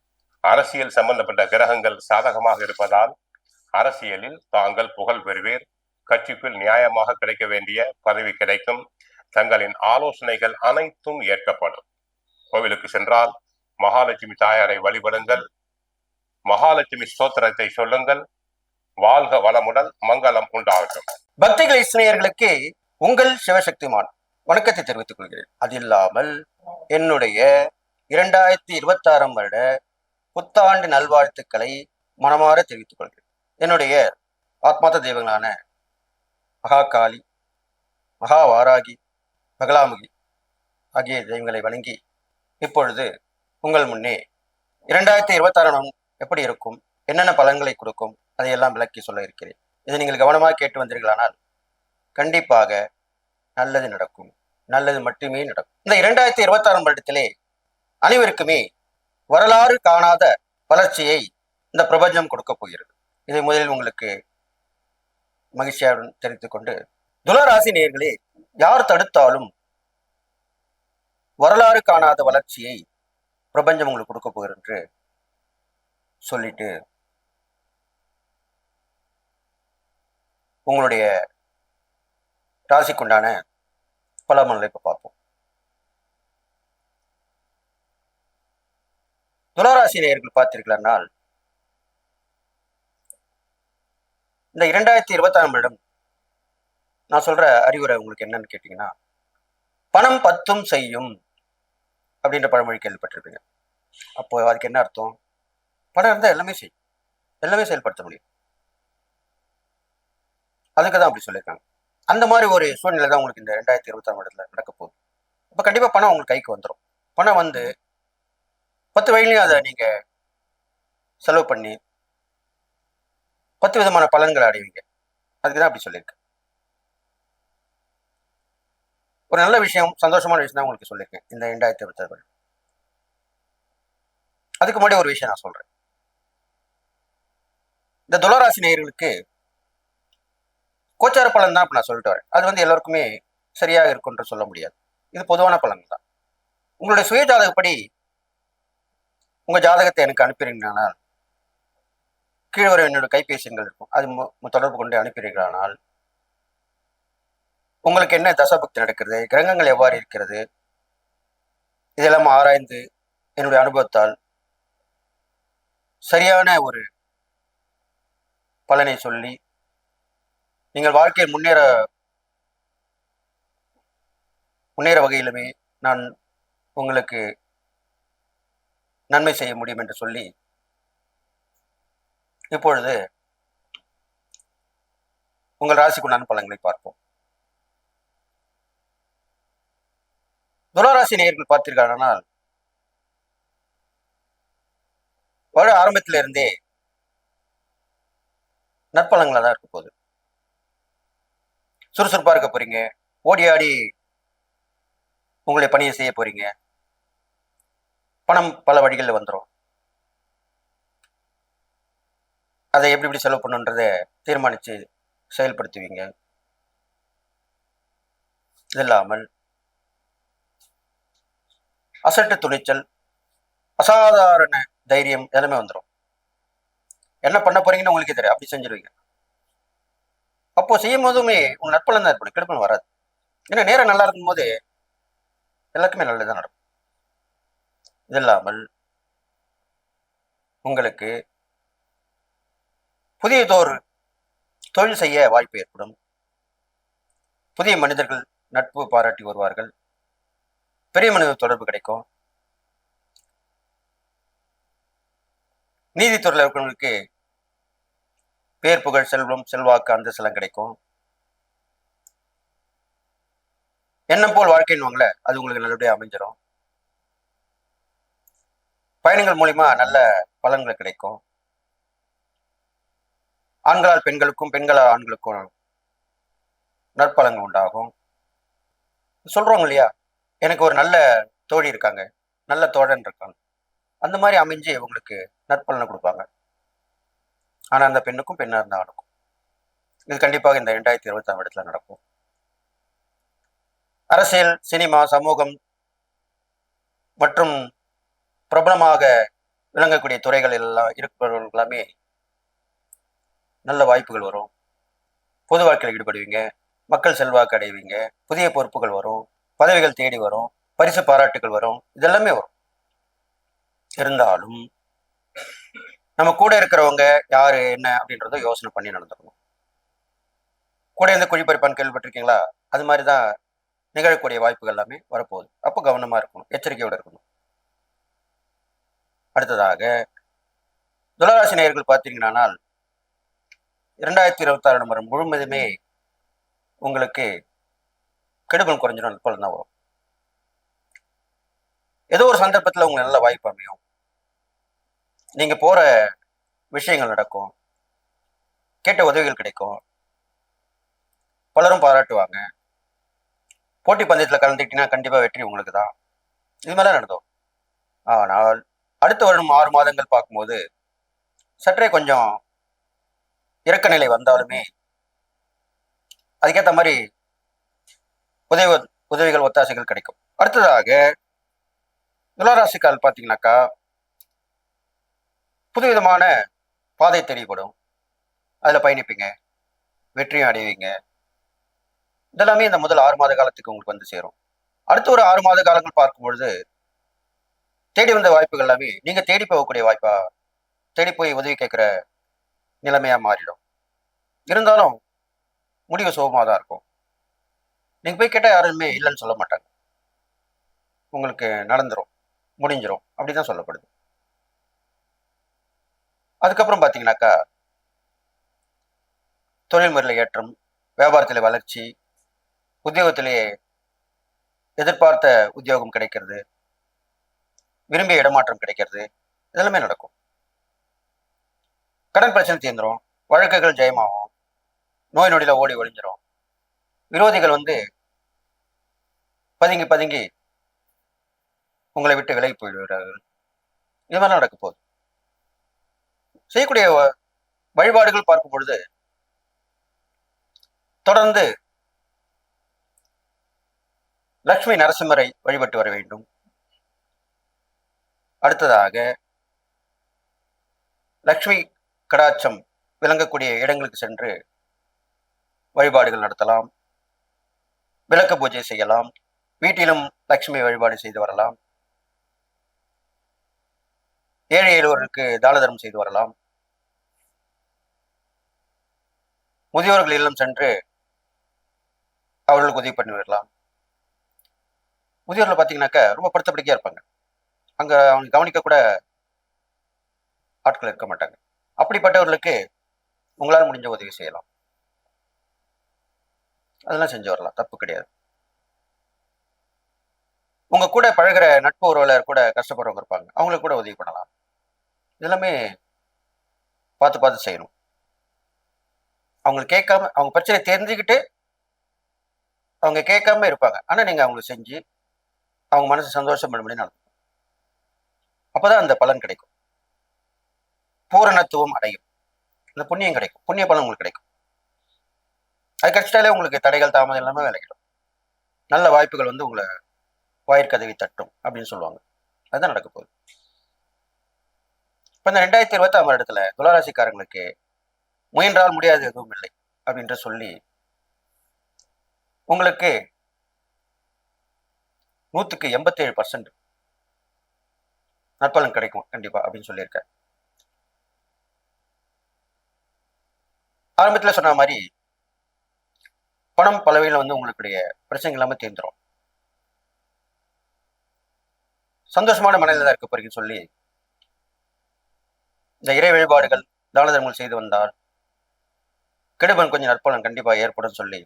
அரசியல் சம்பந்தப்பட்ட கிரகங்கள் சாதகமாக இருப்பதால் அரசியலில் தாங்கள் புகழ் பெறுவீர். கட்சிக்குள் நியாயமாக கிடைக்க வேண்டிய பதவி கிடைக்கும். தங்களின் ஆலோசனைகள் அனைத்தும் ஏற்கப்படும். கோவிலுக்கு சென்றால் மகாலட்சுமி தாயாரை வழிபடுங்கள். மகாலட்சுமி ஸ்தோத்திரத்தை சொல்லுங்கள். வாழ்க வளமுடன், மங்களம் உண்டாகட்டும். பக்திகள் இஸ்ரேயர்களுக்கு உங்கள் சிவசக்திமான் வணக்கத்தை தெரிவித்துக் கொள்கிறேன். அது இல்லாமல் என்னுடைய 2026ஆம் வருட புத்தாண்டு நல்வாழ்த்துக்களை மனமாற தெரிவித்துக் கொள்கிறேன். என்னுடைய ஆத்மார்த்த தெய்வங்களான மகாகாளி, மகா வாராகி, பகலாமுகி ஆகிய தெய்வங்களை வணங்கி இப்பொழுது உங்கள் முன்னே 2026ஆம் எப்படி இருக்கும், என்னென்ன பலன்களை கொடுக்கும், அதையெல்லாம் விளக்கி சொல்ல இருக்கிறேன். இதை நீங்கள் கவனமாக கேட்டு வந்தீர்களானால் கண்டிப்பாக நல்லது நடக்கும். நல்லது மட்டுமே நடக்கும். இந்த 2026ஆம் வருடத்திலே அனைவருக்குமே வரலாறு காணாத வளர்ச்சியை இந்த பிரபஞ்சம் கொடுக்க போகிறது. இதை முதலில் உங்களுக்கு மகிழ்ச்சியுடன் தெரிவித்துக் கொண்டு, துளாராசி நேயர்களே, யார் தடுத்தாலும் வரலாறு காணாத வளர்ச்சியை பிரபஞ்சம் உங்களுக்கு கொடுக்க போகிறது என்று சொல்லிட்டு உங்களுடைய ராசிக்குண்டான பலமலை இப்ப பார்ப்போம். துளாராசி நேயர்கள் பார்த்தீர்களானால் இந்த 2026ஆம் வருடம் நான் சொல்ற அறிவுரை உங்களுக்கு என்னன்னு கேட்டீங்கன்னா, பணம் பத்தும் செய்யும் அப்படின்ற பழமொழி கேள்விப்பட்டிருப்பீங்க. அப்போ அதுக்கு என்ன அர்த்தம்? பணம் இருந்தால் எல்லாமே செய்யும், எல்லாமே செயல்படுத்த முடியும். அதுக்கு தான் அப்படி சொல்லியிருக்காங்க. அந்த மாதிரி ஒரு சூழ்நிலை தான் உங்களுக்கு இந்த 2026ஆம் வருடத்துல நடக்க போகுது. இப்போ கண்டிப்பா பணம் உங்களுக்கு கைக்கு வந்துடும். பணம் வந்து 10 வழியிலையும் அதை நீங்க செலவு பண்ணி 10 விதமான பலன்களை அடைவீங்க. அதுக்கு தான் அப்படி சொல்லியிருக்கேன். ஒரு நல்ல விஷயம், சந்தோஷமான விஷயம் தான் உங்களுக்கு சொல்லியிருக்கேன் இந்த 2026. அதுக்கு முன்னாடி ஒரு விஷயம் நான் சொல்றேன். இந்த துளாராசி நேயர்களுக்கு கோச்சார பலன் தான் இப்ப நான் சொல்லிட்டு வரேன். அது வந்து எல்லாருக்குமே சரியாக இருக்கும்னு சொல்ல முடியாது. இது பொதுவான பலன் தான். உங்களுடைய சுய ஜாதகப்படி உங்க ஜாதகத்தை எனக்கு அனுப்பினீங்கனால் கீழே வர என்னோட கைபேசி எண்கள் இருக்கும். அது தொடர்பு கொண்டு அனுப்பினீர்களானால் உங்களுக்கு என்ன தசாபக்தி நடக்கிறது, கிரகங்கள் எவ்வாறு இருக்கிறது, இதெல்லாம் ஆராய்ந்து என்னுடைய அனுபவத்தால் சரியான ஒரு பலனை சொல்லி நீங்கள் வாழ்க்கையில் முன்னேற வகையிலுமே நான் உங்களுக்கு நன்மை செய்ய முடியும் என்று சொல்லி இப்பொழுது உங்கள் ராசிக்குண்டான பலன்களை பார்ப்போம். துளாராசி நேயர்கள் பார்த்தீர்களானால் வர ஆரம்பத்திலிருந்தே நற்பலன்களாக தான் இருக்க போகுது. சுறுசுறுப்பா இருக்க போறீங்க, ஓடி ஆடி உங்களுடைய பணியை செய்ய போறீங்க. பணம் பல வழிகளில் வந்துடும். அதை எப்படி எப்படி செலவு பண்ணுன்றதை தீர்மானித்து செயல்படுத்துவீங்க. இது இல்லாமல் அசட்டு துணிச்சல், அசாதாரண தைரியம் எல்லாமே வந்துடும். என்ன பண்ண போறீங்கன்னு உங்களுக்கு தெரியும், அப்படி செஞ்சிருவீங்க. அப்போ செய்யும் போதுமே உங்க நற்பலன் தான் ஏற்படும், கெடுப்பன் வராது. ஏன்னா நேரம் நல்லா இருக்கும் போது எல்லாருக்குமே நல்லதுதான் நடக்கும். இது இல்லாமல் உங்களுக்கு புதியதோர் தொழில் செய்ய வாய்ப்பு ஏற்படும். புதிய மனிதர்கள் நட்பு பாராட்டி வருவார்கள். பெரிய மனித தொடர்பு கிடைக்கும். நீதித்துறையில் இருக்கிறவங்களுக்கு பேர் புகழ் செல்வம் செல்வாக்கு அந்தஸ்தெல்லாம் கிடைக்கும். எண்ணம் போல் வாழ்க்கைன்னு அது உங்களுக்கு நல்லபடியாக அமைஞ்சிடும். பயணங்கள் மூலியமா நல்ல பலன்கள் கிடைக்கும். ஆண்களால் பெண்களுக்கும் பெண்களால் ஆண்களுக்கும் நற்பலன்கள் உண்டாகும். சொல்றோம் இல்லையா, எனக்கு ஒரு நல்ல தோழி இருக்காங்க, நல்ல தோழன் இருக்காங்க, அந்த மாதிரி அமைஞ்சு உங்களுக்கு நற்பலனை கொடுப்பாங்க. ஆனா அந்த பெண்ணுக்கும் பெண்ணா இருந்த ஆணுக்கும் இது கண்டிப்பாக இந்த 2026ஆம் இடத்துல நடக்கும். அரசியல், சினிமா, சமூகம் மற்றும் பிரபலமாக விளங்கக்கூடிய துறைகள் எல்லாம் இருப்பவர்கள் எல்லாமே நல்ல வாய்ப்புகள் வரும். பொது வாழ்க்கையில் ஈடுபடுவீங்க, மக்கள் செல்வாக்கு அடைவீங்க, புதிய பொறுப்புகள் வரும், பதவிகள் தேடி வரும், பரிசு பாராட்டுகள் வரும், இதெல்லாமே வரும். இருந்தாலும் நம்ம கூட இருக்கிறவங்க யாரு என்ன அப்படின்றத யோசனை பண்ணி நடந்துக்கணும். கூட இருந்து குழிப்பறிப்பான் கேள்விப்பட்டிருக்கீங்களா? அது மாதிரிதான் நிகழக்கூடிய வாய்ப்புகள் எல்லாமே வரப்போகுது. அப்போ கவனமா இருக்கணும், எச்சரிக்கையோடு இருக்கணும். அடுத்ததாக துளாராசி நேயர்கள் பார்த்தீங்கன்னா 2026 வரும் முழுவதுமே உங்களுக்கு கெடுபல் குறைஞ்சிடும், நற்பலன் தான் வரும். ஏதோ ஒரு சந்தர்ப்பத்தில் உங்களுக்கு நல்ல வாய்ப்பு அமையும். நீங்க போற விஷயங்கள் நடக்கும், கேட்ட உதவிகள் கிடைக்கும், பலரும் பாராட்டுவாங்க. போட்டி பந்தயத்தில் கலந்துக்கிட்டீங்கன்னா கண்டிப்பா வெற்றி உங்களுக்கு தான். இது மாதிரிலாம் நடந்தோம். ஆனால் அடுத்த வருடம் 6 மாதங்கள் பார்க்கும்போது சற்றே கொஞ்சம் இறக்க நிலை வந்தாலுமே அதுக்கேற்ற மாதிரி உதவிகள் ஒத்தாசைகள் கிடைக்கும். அடுத்ததாக துளாராசிக்கால் பார்த்தீங்கன்னாக்கா புதுவிதமான பாதை தெரியப்படும். அதில் பயணிப்பீங்க, வெற்றியும் அடைவீங்க. இதெல்லாமே இந்த முதல் 6 மாத காலத்துக்கு உங்களுக்கு வந்து சேரும். அடுத்த ஒரு 6 மாத காலங்கள் பார்க்கும் பொழுது தேடி வந்த வாய்ப்புகள் எல்லாமே நீங்க தேடி போகக்கூடிய வாய்ப்பா, தேடி போய் உதவி கேட்கிற நிலைமையா மாறிடும். இருந்தாலும் முடிவு சுகமாக தான் இருக்கும். நீங்க போய் கேட்டால் யாருமே இல்லைன்னு சொல்ல மாட்டாங்க. உங்களுக்கு நடந்துரும், முடிஞ்சிரும் அப்படிதான் சொல்லப்படுது. அதுக்கப்புறம் பார்த்தீங்கன்னாக்கா தொழில் முறையில் ஏற்றம், வியாபாரத்தில் வளர்ச்சி, உத்தியோகத்திலேயே எதிர்பார்த்த உத்தியோகம் கிடைக்கிறது, விரும்பிய இடமாற்றம் கிடைக்கிறது, இதெல்லாமே நடக்கும். கடன் பிரச்சனை தீர்ந்துரும், வழக்குகள் ஜெயமாகும், நோய் நொடியில ஓடி ஒளிஞ்சிரும், விரோதிகள் பதுங்கி பதுங்கி உங்களை விட்டு விலகி போய்விடுகிறார்கள். இது மாதிரி நடக்க போகுது. செய்யக்கூடிய வழிபாடுகள் பார்க்கும் பொழுது தொடர்ந்து லட்சுமி நரசிம்மரை வழிபட்டு வர வேண்டும். அடுத்ததாக லட்சுமி கடாட்சம் விளங்கக்கூடிய இடங்களுக்கு சென்று வழிபாடுகள் நடத்தலாம். விளக்கு பூஜை செய்யலாம். வீட்டிலும் லட்சுமி வழிபாடு செய்து வரலாம். ஏழை எளியோருக்கு தான தர்மம் செய்து வரலாம். முதியோர்கள் இல்லம் சென்று அவர்களுக்கு உதவி பண்ணி வரலாம். முதியோர்கள் பார்த்தீங்கன்னாக்கா ரொம்ப படுத்தபடிக்கையா இருப்பாங்க. அங்க அவங்க கவனிக்க கூட ஆட்கள் இருக்க மாட்டாங்க. அப்படிப்பட்டவர்களுக்கு உங்களால் முடிஞ்ச உதவி செய்யலாம். அதெல்லாம் செஞ்சு வரலாம், தப்பு கிடையாது. உங்க கூட பழகிற நட்பு உறவினர் கூட கஷ்டப்படுறவங்க இருப்பாங்க, அவங்களுக்கு கூட உதவி பண்ணலாம். இதெல்லாமே பார்த்து பார்த்து செய்யணும். அவங்க கேட்காம, அவங்க பிரச்சனை தெரிஞ்சுக்கிட்டு அவங்க கேட்காம இருப்பாங்க. ஆனா நீங்க அவங்களுக்கு செஞ்சு அவங்க மனசு சந்தோஷம் பண்ணும்படி நடக்கும். அப்பதான் அந்த பலன் கிடைக்கும், பூரணத்துவம் அடையும், இந்த புண்ணியம் கிடைக்கும், புண்ணிய பலன் உங்களுக்கு கிடைக்கும். அது கிடைச்சிட்டாலே உங்களுக்கு தடைகள் தாமதம் எல்லாமே விலகிடும். நல்ல வாய்ப்புகள் உங்களை வாயிற்கதவி தட்டும் அப்படின்னு சொல்லுவாங்க. அதுதான் நடக்க போகுது. இப்போ இந்த 2026 வருடத்துல துளாராசிக்காரங்களுக்கு முயன்றால் முடியாது எதுவும் இல்லை அப்படின்ற சொல்லி உங்களுக்கு 187% நற்பலன் கிடைக்கும் கண்டிப்பா அப்படின்னு சொல்லியிருக்கேன். ஆரம்பத்தில் சொன்ன மாதிரி பணம் பலவையில் உங்களுடைய பிரச்சனைகள் எல்லாமே தீர்ந்துடும். சந்தோஷமான மனநிலை தான் இருக்க போறீங்கன்னு சொல்லி இந்த இறை வழிபாடுகள் தான தர்மங்கள் செய்து வந்தால் கெடுபன் கொஞ்சம் நற்பலன் கண்டிப்பா ஏற்படும் சொல்லி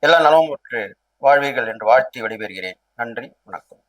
எல்லா நலமும் வாழ்வீர்கள் என்று வாழ்த்தி விடைபெறுகிறேன். நன்றி, வணக்கம்.